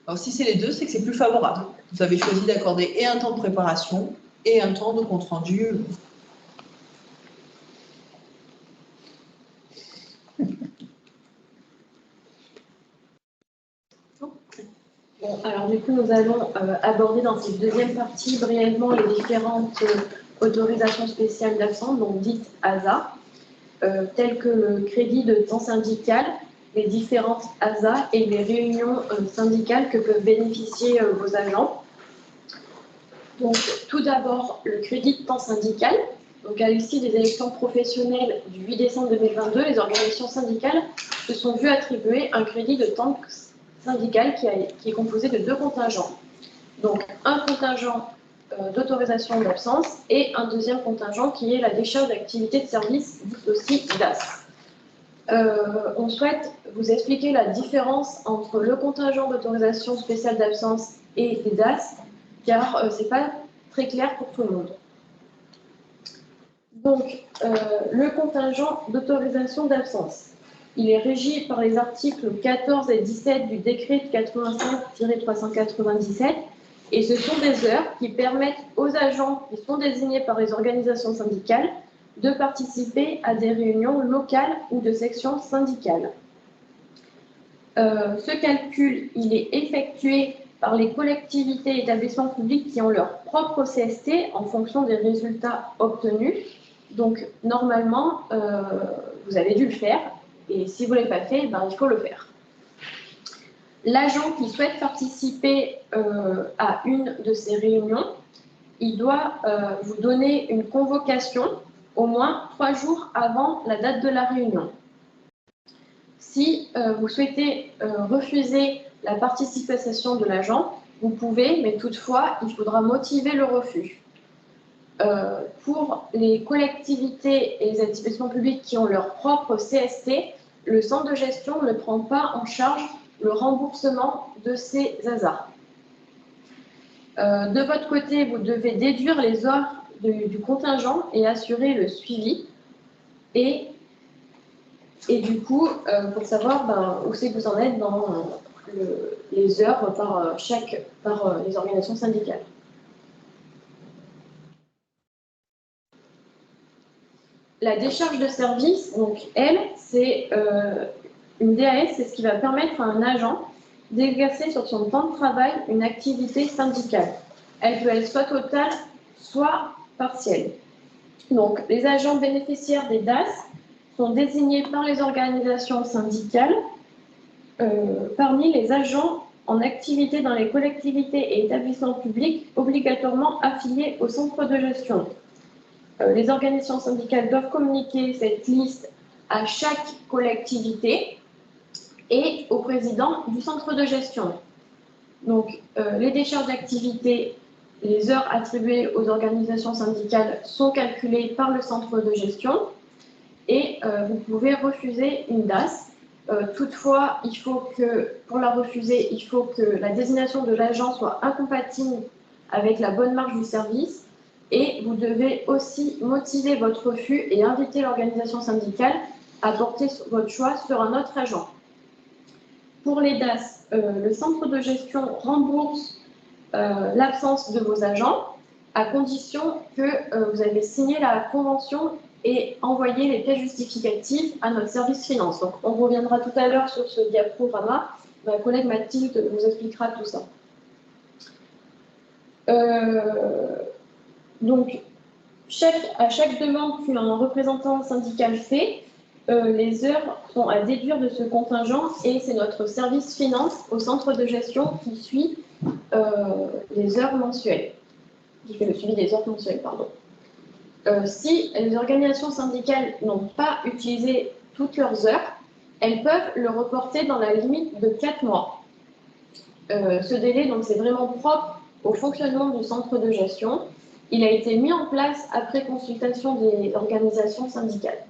C: Alors, si c'est les deux, c'est que c'est plus favorable. Vous avez choisi d'accorder et un temps de préparation et un temps de compte-rendu.
F: Bon, alors du coup, nous allons aborder dans cette deuxième partie brièvement les différentes autorisations spéciales d'absence, donc dites ASA, telles que le crédit de temps syndical, les différentes ASA et les réunions syndicales que peuvent bénéficier vos agents. Donc, tout d'abord, le crédit de temps syndical. Donc, à l'issue des élections professionnelles du 8 décembre 2022, les organisations syndicales se sont vues attribuer un crédit de temps syndical qui est composé de 2 contingents. Donc, un contingent d'autorisation d'absence et un deuxième contingent qui est la décharge d'activité de service, dite aussi DAS. On souhaite vous expliquer la différence entre le contingent d'autorisation spéciale d'absence et les DAS, car ce n'est pas très clair pour tout le monde. Donc, le contingent d'autorisation d'absence, il est régi par les articles 14 et 17 du décret de 85-397, et ce sont des heures qui permettent aux agents qui sont désignés par les organisations syndicales de participer à des réunions locales ou de sections syndicales. Ce calcul, il est effectué par les collectivités et établissements publics qui ont leur propre CST en fonction des résultats obtenus. Donc, normalement, vous avez dû le faire, et si vous ne l'avez pas fait, ben, il faut le faire. L'agent qui souhaite participer à une de ces réunions, il doit vous donner une convocation au moins 3 jours avant la date de la réunion. Si vous souhaitez refuser la participation de l'agent, vous pouvez, mais toutefois, il faudra motiver le refus. Pour les collectivités et les établissements publics qui ont leur propre CST, le centre de gestion ne prend pas en charge le remboursement de ces ASA. De votre côté, vous devez déduire les heures du contingent et assurer le suivi. Et du coup, pour savoir où c'est que vous en êtes dans les heures par les organisations syndicales. La décharge de service, donc elle, c'est une DAS, c'est ce qui va permettre à un agent d'exercer sur son temps de travail une activité syndicale. Elle peut être soit totale, soit partielle. Donc, les agents bénéficiaires des DAS sont désignés par les organisations syndicales parmi les agents en activité dans les collectivités et établissements publics obligatoirement affiliés au centre de gestion. Les organisations syndicales doivent communiquer cette liste à chaque collectivité et au président du centre de gestion. Donc, les décharges d'activité, les heures attribuées aux organisations syndicales sont calculées par le centre de gestion et vous pouvez refuser une DAS. Toutefois, pour la refuser, il faut que la désignation de l'agent soit incompatible avec la bonne marge du service et vous devez aussi motiver votre refus et inviter l'organisation syndicale à porter votre choix sur un autre agent. Pour les DAS, le centre de gestion rembourse l'absence de vos agents à condition que vous avez signé la convention et envoyé les pièces justificatives à notre service finance. Donc, on reviendra tout à l'heure sur ce diaporama. Ma collègue Mathilde vous expliquera tout ça. Donc, à chaque demande qu'un représentant syndical fait, les heures sont à déduire de ce contingent et c'est notre service finance au centre de gestion qui suit les heures mensuelles, qui fait le suivi des heures mensuelles, pardon. Si les organisations syndicales n'ont pas utilisé toutes leurs heures, elles peuvent le reporter dans la limite de 4 mois. Ce délai, donc, c'est vraiment propre au fonctionnement du centre de gestion. Il a été mis en place après consultation des organisations syndicales.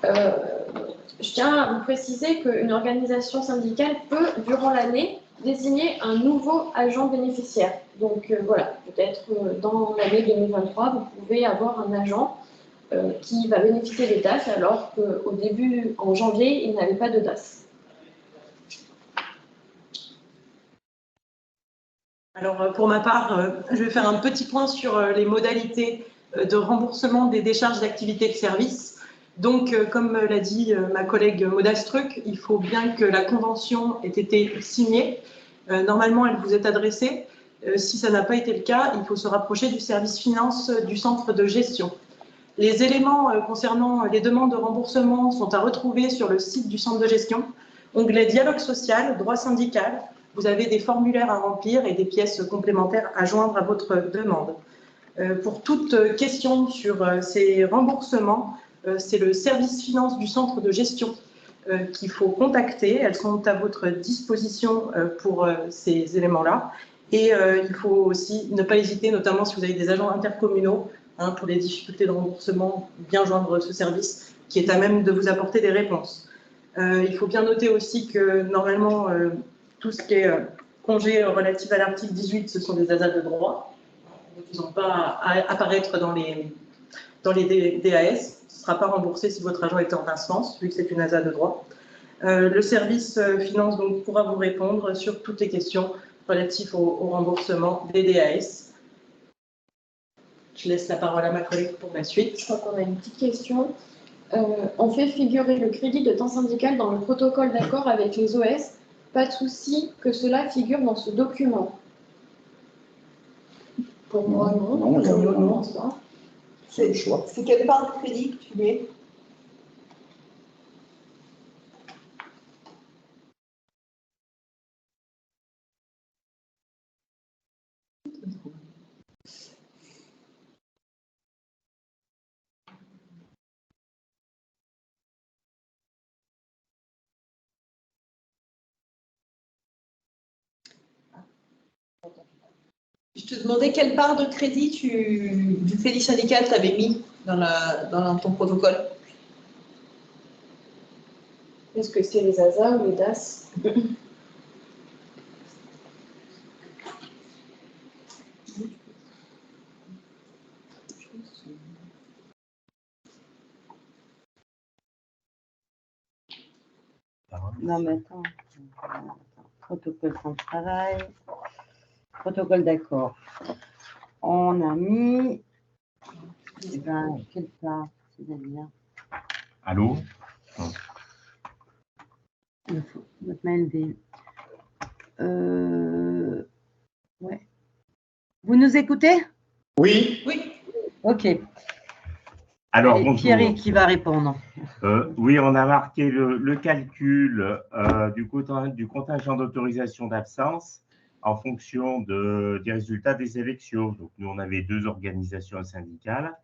F: Je tiens à vous préciser qu'une organisation syndicale peut, durant l'année, désigner un nouveau agent bénéficiaire. Donc voilà, peut-être dans l'année 2023, vous pouvez avoir un agent qui va bénéficier des DAS alors qu'au début, en janvier, il n'avait pas de DAS.
G: Alors, pour ma part, je vais faire un petit point sur les modalités de remboursement des décharges d'activité de service. Donc, comme l'a dit ma collègue Modastruc, il faut bien que la convention ait été signée. Normalement, elle vous est adressée. Si ça n'a pas été le cas, il faut se rapprocher du service finance du centre de gestion. Les éléments concernant les demandes de remboursement sont à retrouver sur le site du centre de gestion. Onglet dialogue social, droit syndical. Vous avez des formulaires à remplir et des pièces complémentaires à joindre à votre demande. Pour toute question sur ces remboursements, c'est le service finance du centre de gestion qu'il faut contacter. Elles sont à votre disposition pour ces éléments-là. Et il faut aussi ne pas hésiter, notamment si vous avez des agents intercommunaux, hein, pour les difficultés de remboursement, bien joindre ce service qui est à même de vous apporter des réponses. Il faut bien noter aussi que normalement, tout ce qui est congé relatif à l'article 18, ce sont des ASA de droit. Ils n'ont pas à apparaître dans les DAS. Ce ne sera pas remboursé si votre agent est en instance, vu que c'est une ASA de droit. Le service finance donc pourra vous répondre sur toutes les questions relatives au remboursement des DAS. Je laisse la parole à ma collègue pour la suite.
F: Je crois qu'on a une petite question. On fait figurer le crédit de temps syndical dans le protocole d'accord avec les OS. Pas de souci que cela figure dans ce document. Pour moi, non.
E: Non, il y a
F: Non, ça.
E: C'est le choix.
C: C'est quelle part de crédit que tu mets? Je te demandais quelle part de crédit du crédit syndical tu avais mis dans ton protocole.
F: Est-ce que c'est les ASA ou les DAS?
H: Non, mais attends. Protocole sans travail. Protocole d'accord. On a mis. Eh ben, quelle part, c'est-à-dire?
I: Allô?
H: Votre mail V. Ouais. Vous nous écoutez?
B: Oui.
C: Oui.
H: Ok.
I: Alors,
H: Et
I: bonjour.
H: Thierry qui va répondre.
I: Oui, on a marqué le calcul du contingent d'autorisation d'absence en fonction des résultats des élections. Donc, nous, on avait 2 organisations syndicales,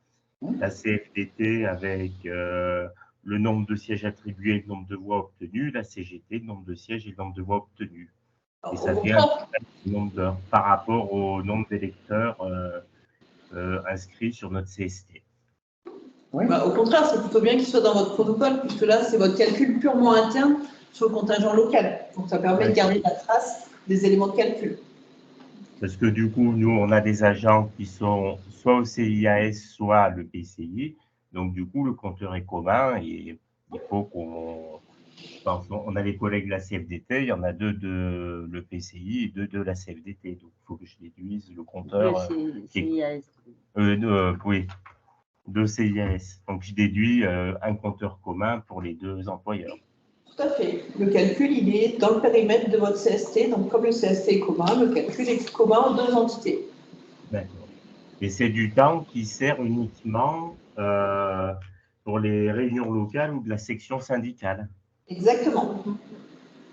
I: la CFDT avec le nombre de sièges attribués et le nombre de voix obtenues, la CGT, le nombre de sièges et le nombre de voix obtenues. Et ça vient le nombre d'heures par rapport au nombre d'électeurs inscrits sur notre CST.
B: Oui.
C: Bah, au contraire, c'est plutôt bien qu'il soit dans votre protocole, puisque là, c'est votre calcul purement interne sur le contingent local. Donc, ça permet de garder la trace des éléments de calcul.
I: Parce que du coup, nous, on a des agents qui sont soit au CIAS, soit le PCI. Donc, du coup, le compteur est commun et il faut qu'on... On a les collègues de la CFDT, il y en a 2 de le PCI et 2 de la CFDT. Donc, il faut que je déduise le compteur.
H: CIAS.
I: Oui, 2 CIAS. Donc, je déduis un compteur commun pour les 2 employeurs.
C: Tout à fait. Le calcul, il est dans le périmètre de votre CST. Donc, comme le CST est commun, le calcul est commun aux 2 entités.
I: D'accord. Et c'est du temps qui sert uniquement pour les réunions locales ou de la section syndicale.
C: Exactement.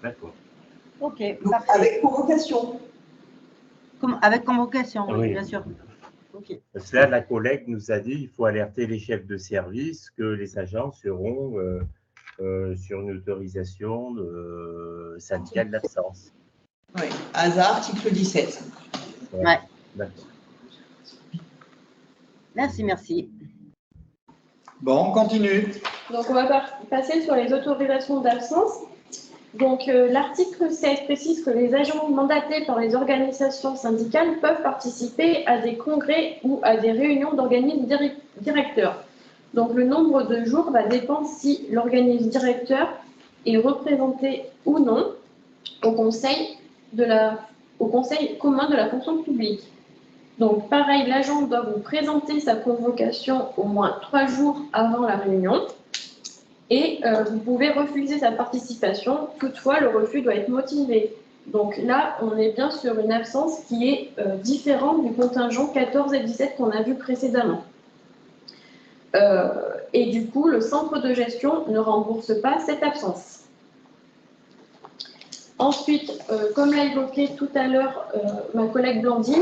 I: D'accord.
H: Ok,
C: Donc,
H: parfait.
C: avec convocation.
H: Avec convocation, oui,
I: Oui.
H: bien sûr. Ok.
I: Parce que là, la collègue nous a dit qu'il faut alerter les chefs de service que les agents seront sur une autorisation syndicale d'absence.
C: Oui. Hasard, article 17.
H: Ouais.
I: D'accord.
H: Merci, merci.
B: Bon, on continue.
F: Donc, on va passer sur les autorisations d'absence. Donc, l'article 7 précise que les agents mandatés par les organisations syndicales peuvent participer à des congrès ou à des réunions d'organismes directeurs. Donc, le nombre de jours va dépendre si l'organisme directeur est représenté ou non au conseil commun de la fonction publique. Donc, pareil, l'agent doit vous présenter sa convocation au moins 3 jours avant la réunion. Et vous pouvez refuser sa participation, toutefois le refus doit être motivé. Donc là, on est bien sur une absence qui est différente du contingent 14 et 17 qu'on a vu précédemment. Et du coup, le centre de gestion ne rembourse pas cette absence. Ensuite, comme l'a évoqué tout à l'heure ma collègue Blandine,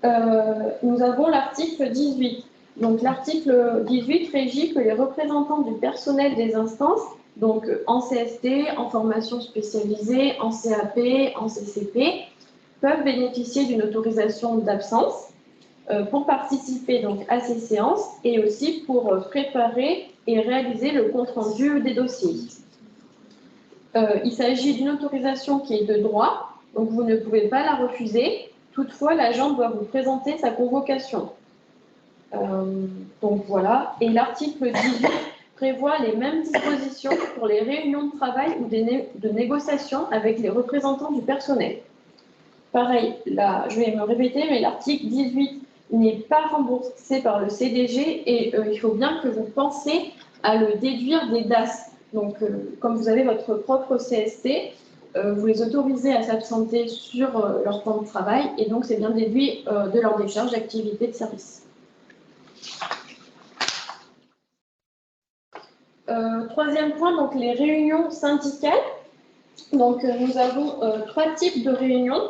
F: nous avons l'article 18. Donc, l'article 18 régit que les représentants du personnel des instances, donc en CST, en formation spécialisée, en CAP, en CCP, peuvent bénéficier d'une autorisation d'absence pour participer donc à ces séances et aussi pour préparer et réaliser le compte-rendu des dossiers. Il s'agit d'une autorisation qui est de droit, donc vous ne pouvez pas la refuser. Toutefois, l'agent doit vous présenter sa convocation. Donc voilà. Et l'article 18 prévoit les mêmes dispositions pour les réunions de travail ou de négociation avec les représentants du personnel. Pareil, là, je vais me répéter, mais l'article 18 n'est pas remboursé par le CDG et il faut bien que vous pensiez à le déduire des DAS. Donc, comme vous avez votre propre CST, vous les autorisez à s'absenter sur leur temps de travail et donc c'est bien déduit de leur décharge d'activité de service. Troisième point, donc les réunions syndicales. Donc, nous avons 3 types de réunions.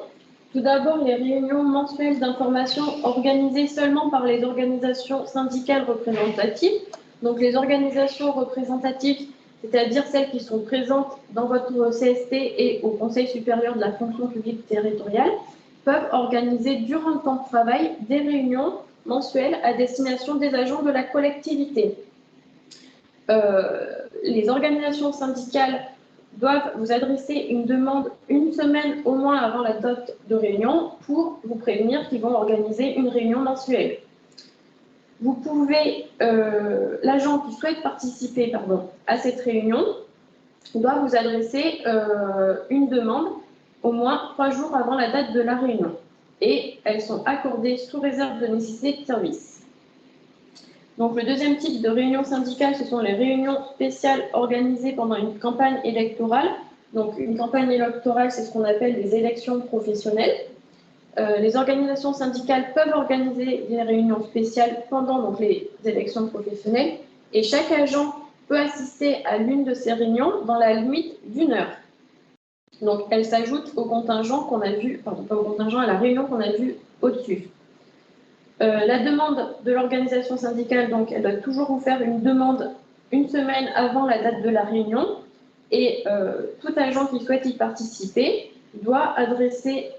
F: Tout d'abord, les réunions mensuelles d'information organisées seulement par les organisations syndicales représentatives. Donc, les organisations représentatives, c'est-à-dire celles qui sont présentes dans votre CST et au Conseil supérieur de la fonction publique territoriale, peuvent organiser durant le temps de travail des réunions mensuelles à destination des agents de la collectivité. Les organisations syndicales doivent vous adresser une demande une semaine au moins avant la date de réunion pour vous prévenir qu'ils vont organiser une réunion mensuelle. Vous pouvez, l'agent qui souhaite participer à cette réunion doit vous adresser une demande au moins 3 jours avant la date de la réunion et elles sont accordées sous réserve de nécessité de service. Donc, le deuxième type de réunion syndicale, ce sont les réunions spéciales organisées pendant une campagne électorale. Donc, une campagne électorale, c'est ce qu'on appelle des élections professionnelles. Les organisations syndicales peuvent organiser des réunions spéciales pendant donc, les élections professionnelles et chaque agent peut assister à l'une de ces réunions dans la limite d'1 heure. Donc, elle s'ajoute au contingent qu'on a vu, pardon, pas au contingent, à la réunion qu'on a vue au-dessus. La demande de l'organisation syndicale, donc, elle doit toujours vous faire une demande une semaine avant la date de la réunion et tout agent qui souhaite y participer doit adresser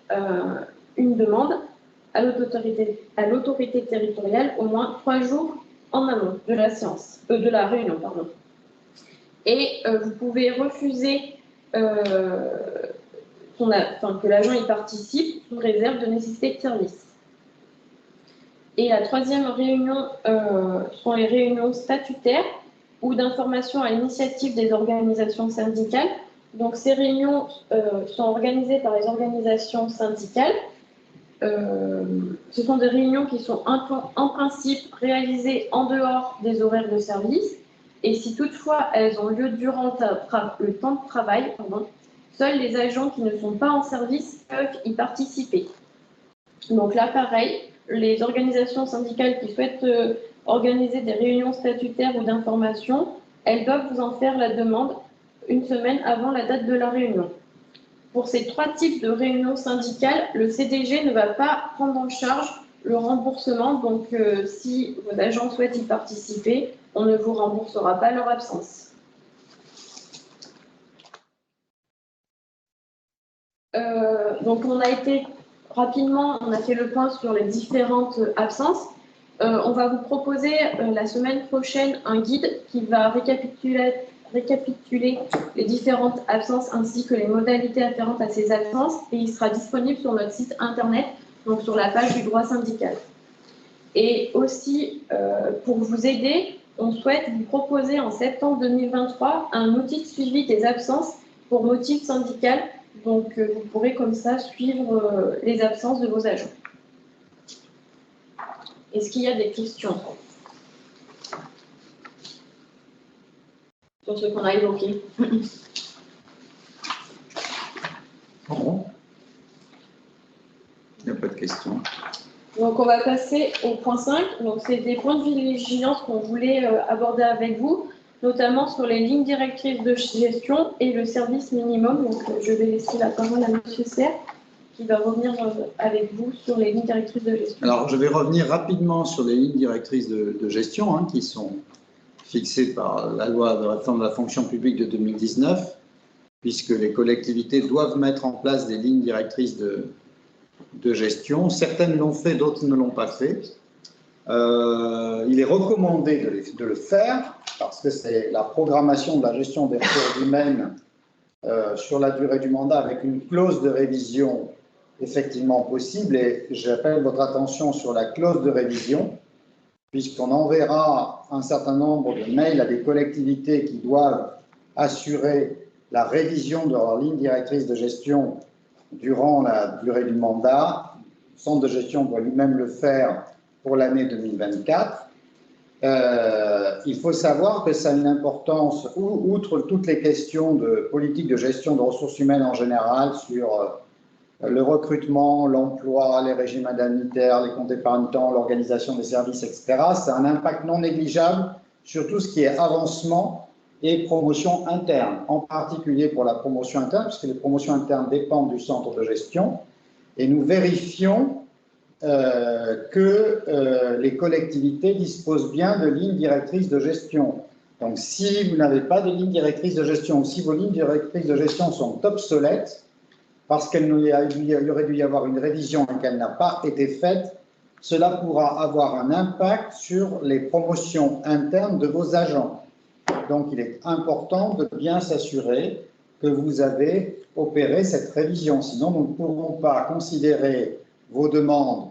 F: une demande à l'autorité territoriale au moins 3 jours en amont de la séance, de la réunion, pardon. Et vous pouvez refuser que l'agent y participe sous réserve de nécessité de service. Et la troisième réunion sont les réunions statutaires ou d'information à l'initiative des organisations syndicales. Donc, ces réunions sont organisées par les organisations syndicales. Ce sont des réunions qui sont en principe réalisées en dehors des horaires de service. Et si toutefois elles ont lieu durant le temps de travail, seuls les agents qui ne sont pas en service peuvent y participer. Donc là, pareil, les organisations syndicales qui souhaitent organiser des réunions statutaires ou d'information, elles doivent vous en faire la demande une semaine avant la date de la réunion. Pour ces 3 types de réunions syndicales, le CDG ne va pas prendre en charge le remboursement. Donc, si vos agents souhaitent y participer, on ne vous remboursera pas leur absence. Donc, on a été rapidement, on a fait le point sur les différentes absences. On va vous proposer la semaine prochaine un guide qui va récapituler les différentes absences ainsi que les modalités afférentes à ces absences et il sera disponible sur notre site internet, donc sur la page du droit syndical. Et aussi, pour vous aider, on souhaite vous proposer en septembre 2023 un outil de suivi des absences pour motif syndical. Donc, vous pourrez comme ça suivre les absences de vos agents. Est-ce qu'il y a des questions sur ce qu'on a évoqué?
B: Bon. Il n'y a pas de questions.
F: Donc, on va passer au point 5. Donc, c'est des points de vigilance qu'on voulait aborder avec vous, notamment sur les lignes directrices de gestion et le service minimum. Donc, je vais laisser la parole à M. Serre, qui va revenir avec vous sur les lignes directrices de gestion.
B: Alors, je vais revenir rapidement sur les lignes directrices de gestion qui sont fixées par la loi de réforme de la fonction publique de 2019, puisque les collectivités doivent mettre en place des lignes directrices de de gestion. Certaines l'ont fait, d'autres ne l'ont pas fait. Il est recommandé de le faire parce que c'est la programmation de la gestion des ressources humaines sur la durée du mandat avec une clause de révision effectivement possible. Et j'appelle votre attention sur la clause de révision, puisqu'on enverra un certain nombre de mails à des collectivités qui doivent assurer la révision de leur ligne directrice de gestion durant la durée du mandat. Le centre de gestion doit lui-même le faire pour l'année 2024. Il faut savoir que ça a une importance, outre toutes les questions de politique de gestion de ressources humaines en général, sur le recrutement, l'emploi, les régimes indemnitaires, les comptes épargne-temps, l'organisation des services, etc. Ça a un impact non négligeable sur tout ce qui est avancement et promotion interne, en particulier pour la promotion interne, puisque les promotions internes dépendent du centre de gestion. Et nous vérifions que les collectivités disposent bien de lignes directrices de gestion. Donc, si vous n'avez pas de ligne directrice de gestion, ou si vos lignes directrices de gestion sont obsolètes, parce qu'il aurait dû y avoir une révision et qu'elle n'a pas été faite, cela pourra avoir un impact sur les promotions internes de vos agents. Donc, il est important de bien s'assurer que vous avez opéré cette révision. Sinon, nous ne pourrons pas considérer vos demandes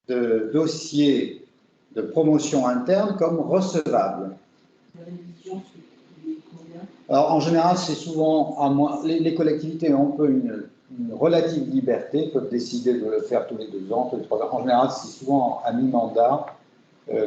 B: de dossiers de promotion interne comme recevables. Alors, en général, c'est souvent à moins. Les collectivités ont un peu une relative liberté, peuvent décider de le faire tous les 2 ans, tous les 3 ans. En général, c'est souvent à mi-mandat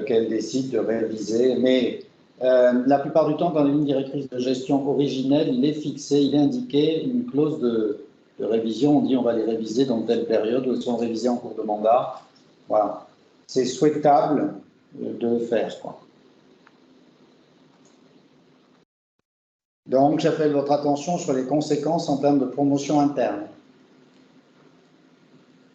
B: qu'elles décident de réviser. Mais la plupart du temps, dans les lignes directrices de gestion originelles, il est fixé, il est indiqué une clause de révision. On dit on va les réviser dans telle période ou elles sont révisées en cours de mandat. Voilà. C'est souhaitable de le faire, quoi. Donc, j'appelle votre attention sur les conséquences en termes de promotion interne.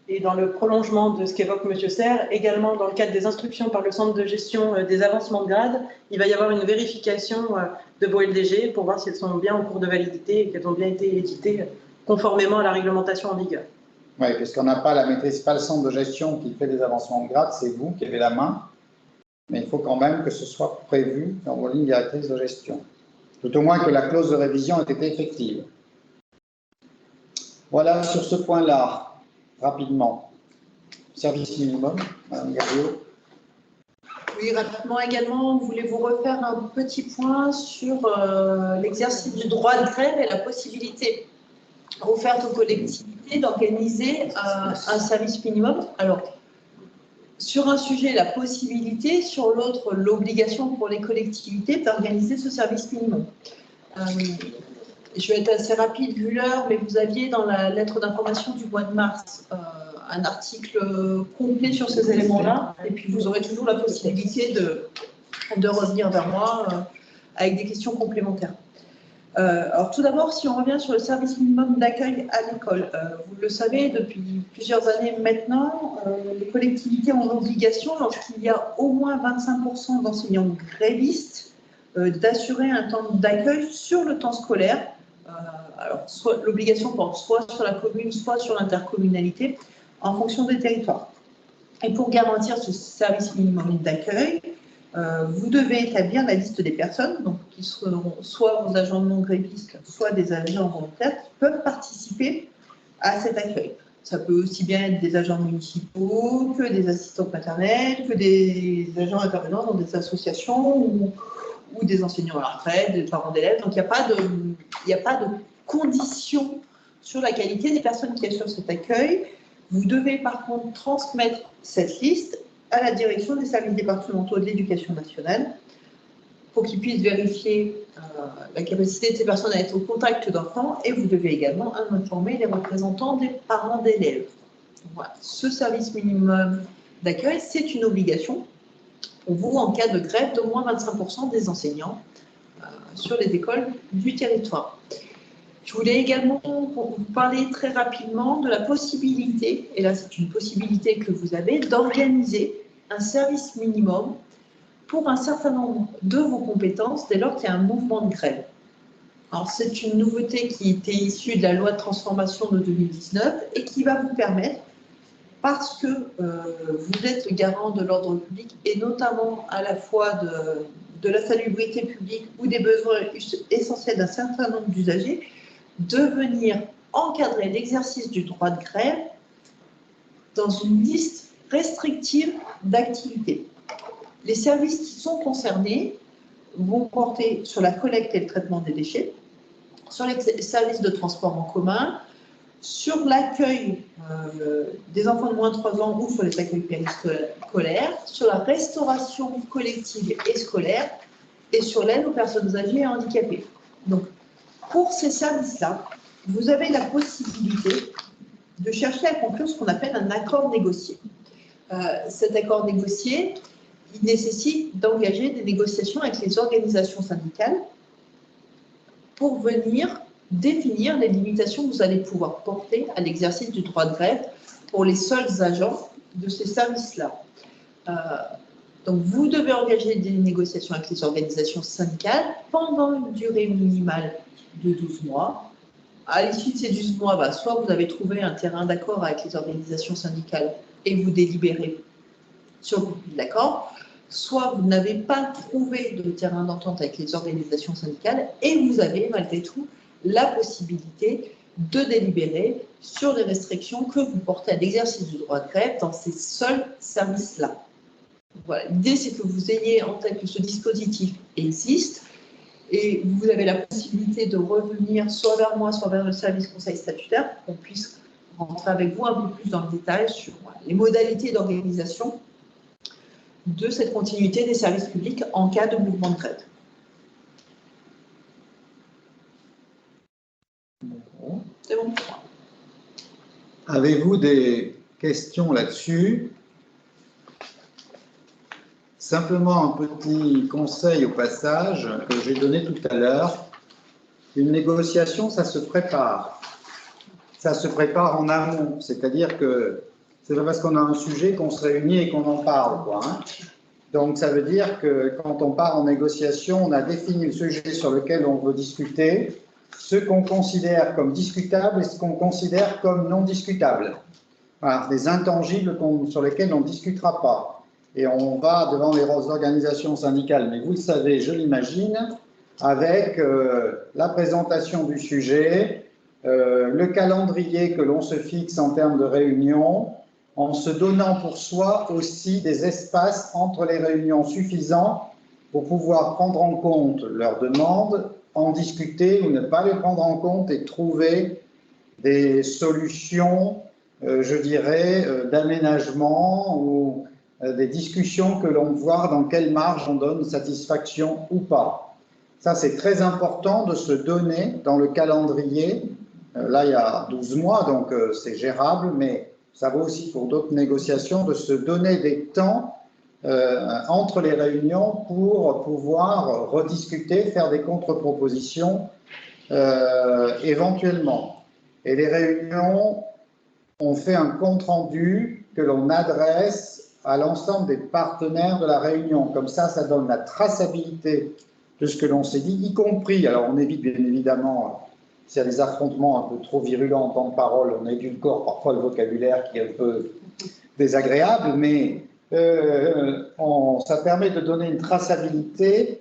G: Et dans le prolongement de ce qu'évoque M. Serre, également dans le cadre des instructions par le centre de gestion des avancements de grade, il va y avoir une vérification de vos LDG pour voir si elles sont bien en cours de validité et qu'elles ont bien été éditées conformément à la réglementation en vigueur.
B: Oui, parce qu'on n'a pas la maîtrise, pas le centre de gestion qui fait des avancements de grade, c'est vous qui avez la main, mais il faut quand même que ce soit prévu dans vos lignes directrices de gestion. Tout au moins que la clause de révision ait été effective. Voilà sur ce point-là, rapidement. Service minimum, Mme Garriot.
C: Oui, rapidement également, voulez-vous refaire un petit point sur l'exercice du droit de grève et la possibilité offerte aux collectivités d'organiser un service minimum. Alors, sur un sujet, la possibilité, sur l'autre, l'obligation pour les collectivités d'organiser ce service minimum. Je vais être assez rapide vu l'heure, mais vous aviez dans la lettre d'information du mois de mars un article complet sur ces éléments-là, et puis vous aurez toujours la possibilité de revenir vers moi avec des questions complémentaires. Alors tout d'abord, si on revient sur le service minimum d'accueil à l'école, vous le savez, depuis plusieurs années maintenant, les collectivités ont l'obligation, lorsqu'il y a au moins 25% d'enseignants grévistes, d'assurer un temps d'accueil sur le temps scolaire. Alors l'obligation porte soit sur la commune, soit sur l'intercommunalité, en fonction des territoires. Et pour garantir ce service minimum d'accueil, vous devez établir la liste des personnes donc, qui seront soit vos agents non grévistes, soit des agents volontaires qui peuvent participer à cet accueil. Ça peut aussi bien être des agents municipaux, que des assistants maternels, que des agents intervenants dans des associations ou des enseignants à la retraite, des parents d'élèves. Donc il n'y a pas de condition sur la qualité des personnes qui assurent cet accueil. Vous devez par contre transmettre cette liste à la direction des services départementaux de l'éducation nationale pour qu'ils puissent vérifier la capacité de ces personnes à être au contact d'enfants, et vous devez également informer les représentants des parents d'élèves. Voilà. Ce service minimum d'accueil, c'est une obligation pour vous en cas de grève d'au moins 25% des enseignants sur les écoles du territoire. Je voulais également vous parler très rapidement de la possibilité, et là c'est une possibilité que vous avez, d'organiser un service minimum pour un certain nombre de vos compétences dès lors qu'il y a un mouvement de grève. Alors c'est une nouveauté qui était issue de la loi de transformation de 2019 et qui va vous permettre parce que vous êtes le garant de l'ordre public et notamment à la fois de la salubrité publique ou des besoins essentiels d'un certain nombre d'usagers, de venir encadrer l'exercice du droit de grève dans une liste restrictive d'activités. Les services qui sont concernés vont porter sur la collecte et le traitement des déchets, sur les services de transport en commun, sur l'accueil des enfants de moins de 3 ans ou sur les accueils périscolaires, sur la restauration collective et scolaire et sur l'aide aux personnes âgées et handicapées. Donc, pour ces services-là, vous avez la possibilité de chercher à conclure ce qu'on appelle un accord négocié. Cet accord négocié, il nécessite d'engager des négociations avec les organisations syndicales pour venir définir les limitations que vous allez pouvoir porter à l'exercice du droit de grève pour les seuls agents de ces services-là. Donc, vous devez engager des négociations avec les organisations syndicales pendant une durée minimale de 12 mois. À l'issue de ces 12 mois, soit vous avez trouvé un terrain d'accord avec les organisations syndicales et vous délibérez sur le contenu de l'accord, soit vous n'avez pas trouvé de terrain d'entente avec les organisations syndicales et vous avez malgré tout la possibilité de délibérer sur les restrictions que vous portez à l'exercice du droit de grève dans ces seuls services-là. Voilà. L'idée, c'est que vous ayez en tête que ce dispositif existe et vous avez la possibilité de revenir soit vers moi, soit vers le service conseil statutaire pour qu'on puisse rentrer avec vous un peu plus dans le détail sur les modalités d'organisation de cette continuité des services publics en cas de mouvement de grève. C'est bon.
B: Avez-vous des questions là-dessus? Simplement un petit conseil au passage que j'ai donné tout à l'heure. Une négociation, ça se prépare. Ça se prépare en amont. C'est-à-dire que c'est pas parce qu'on a un sujet qu'on se réunit et qu'on en parle, quoi, hein. Donc, ça veut dire que quand on part en négociation, on a défini le sujet sur lequel on veut discuter, ce qu'on considère comme discutable et ce qu'on considère comme non discutable. Voilà, des intangibles sur lesquels on ne discutera pas. Et on va devant les organisations syndicales, mais vous le savez, je l'imagine, avec la présentation du sujet, le calendrier que l'on se fixe en termes de réunions, en se donnant pour soi aussi des espaces entre les réunions suffisants pour pouvoir prendre en compte leurs demandes, en discuter ou ne pas les prendre en compte et trouver des solutions, je dirais, d'aménagement ou des discussions que l'on voit dans quelle marge on donne satisfaction ou pas. Ça, c'est très important de se donner dans le calendrier. Là, il y a 12 mois, donc c'est gérable, mais ça vaut aussi pour d'autres négociations, de se donner des temps entre les réunions pour pouvoir rediscuter, faire des contre-propositions éventuellement. Et les réunions, on fait un compte-rendu que l'on adresse à l'ensemble des partenaires de la réunion. Comme ça donne la traçabilité de ce que l'on s'est dit, y compris, alors on évite bien évidemment, s'il y a des affrontements un peu trop virulents en temps de parole, on édulcore parfois le vocabulaire qui est un peu désagréable, mais ça permet de donner une traçabilité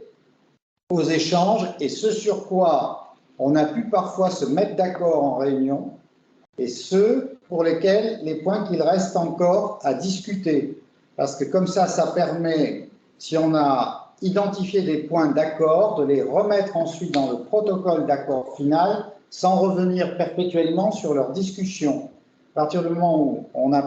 B: aux échanges et ce sur quoi on a pu parfois se mettre d'accord en réunion et ceux pour lesquels les points qu'il reste encore à discuter. Parce que comme ça permet, si on a identifié des points d'accord, de les remettre ensuite dans le protocole d'accord final sans revenir perpétuellement sur leur discussion. À partir du moment où on a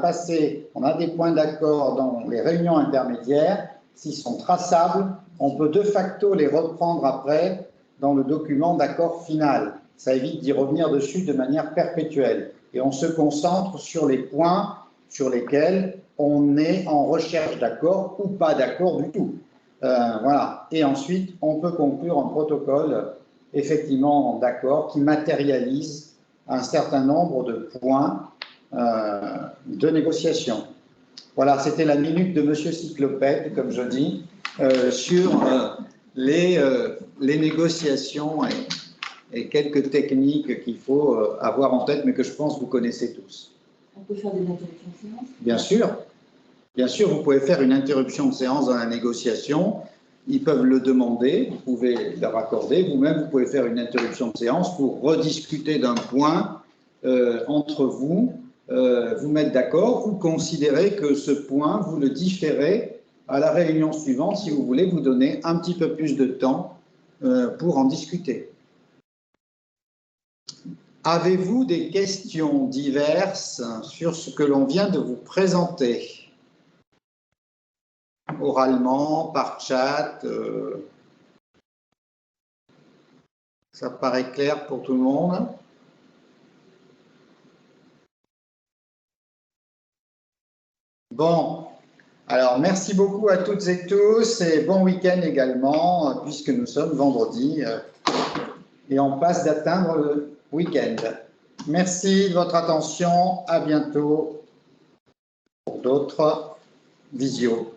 B: des points d'accord dans les réunions intermédiaires, s'ils sont traçables, on peut de facto les reprendre après dans le document d'accord final. Ça évite d'y revenir dessus de manière perpétuelle. Et on se concentre sur les points sur lesquels on est en recherche d'accord ou pas d'accord du tout. Voilà. Et ensuite, on peut conclure un protocole effectivement d'accord qui matérialise un certain nombre de points de négociation. Voilà, c'était la minute de Monsieur Cyclopède, comme je dis, sur les négociations et quelques techniques qu'il faut avoir en tête, mais que je pense que vous connaissez tous.
D: On peut faire des interruptions de séance?
B: Bien sûr. Bien sûr, vous pouvez faire une interruption de séance dans la négociation. Ils peuvent le demander, vous pouvez leur accorder. Vous-même, vous pouvez faire une interruption de séance pour rediscuter d'un point entre vous, vous mettre d'accord ou considérer que ce point, vous le différez à la réunion suivante si vous voulez vous donner un petit peu plus de temps pour en discuter. Avez-vous des questions diverses sur ce que l'on vient de vous présenter? Oralement, par chat, ça paraît clair pour tout le monde? Bon, alors merci beaucoup à toutes et tous et bon week-end également, puisque nous sommes vendredi et on passe d'atteindre le week-end. Merci de votre attention, à bientôt pour d'autres visios.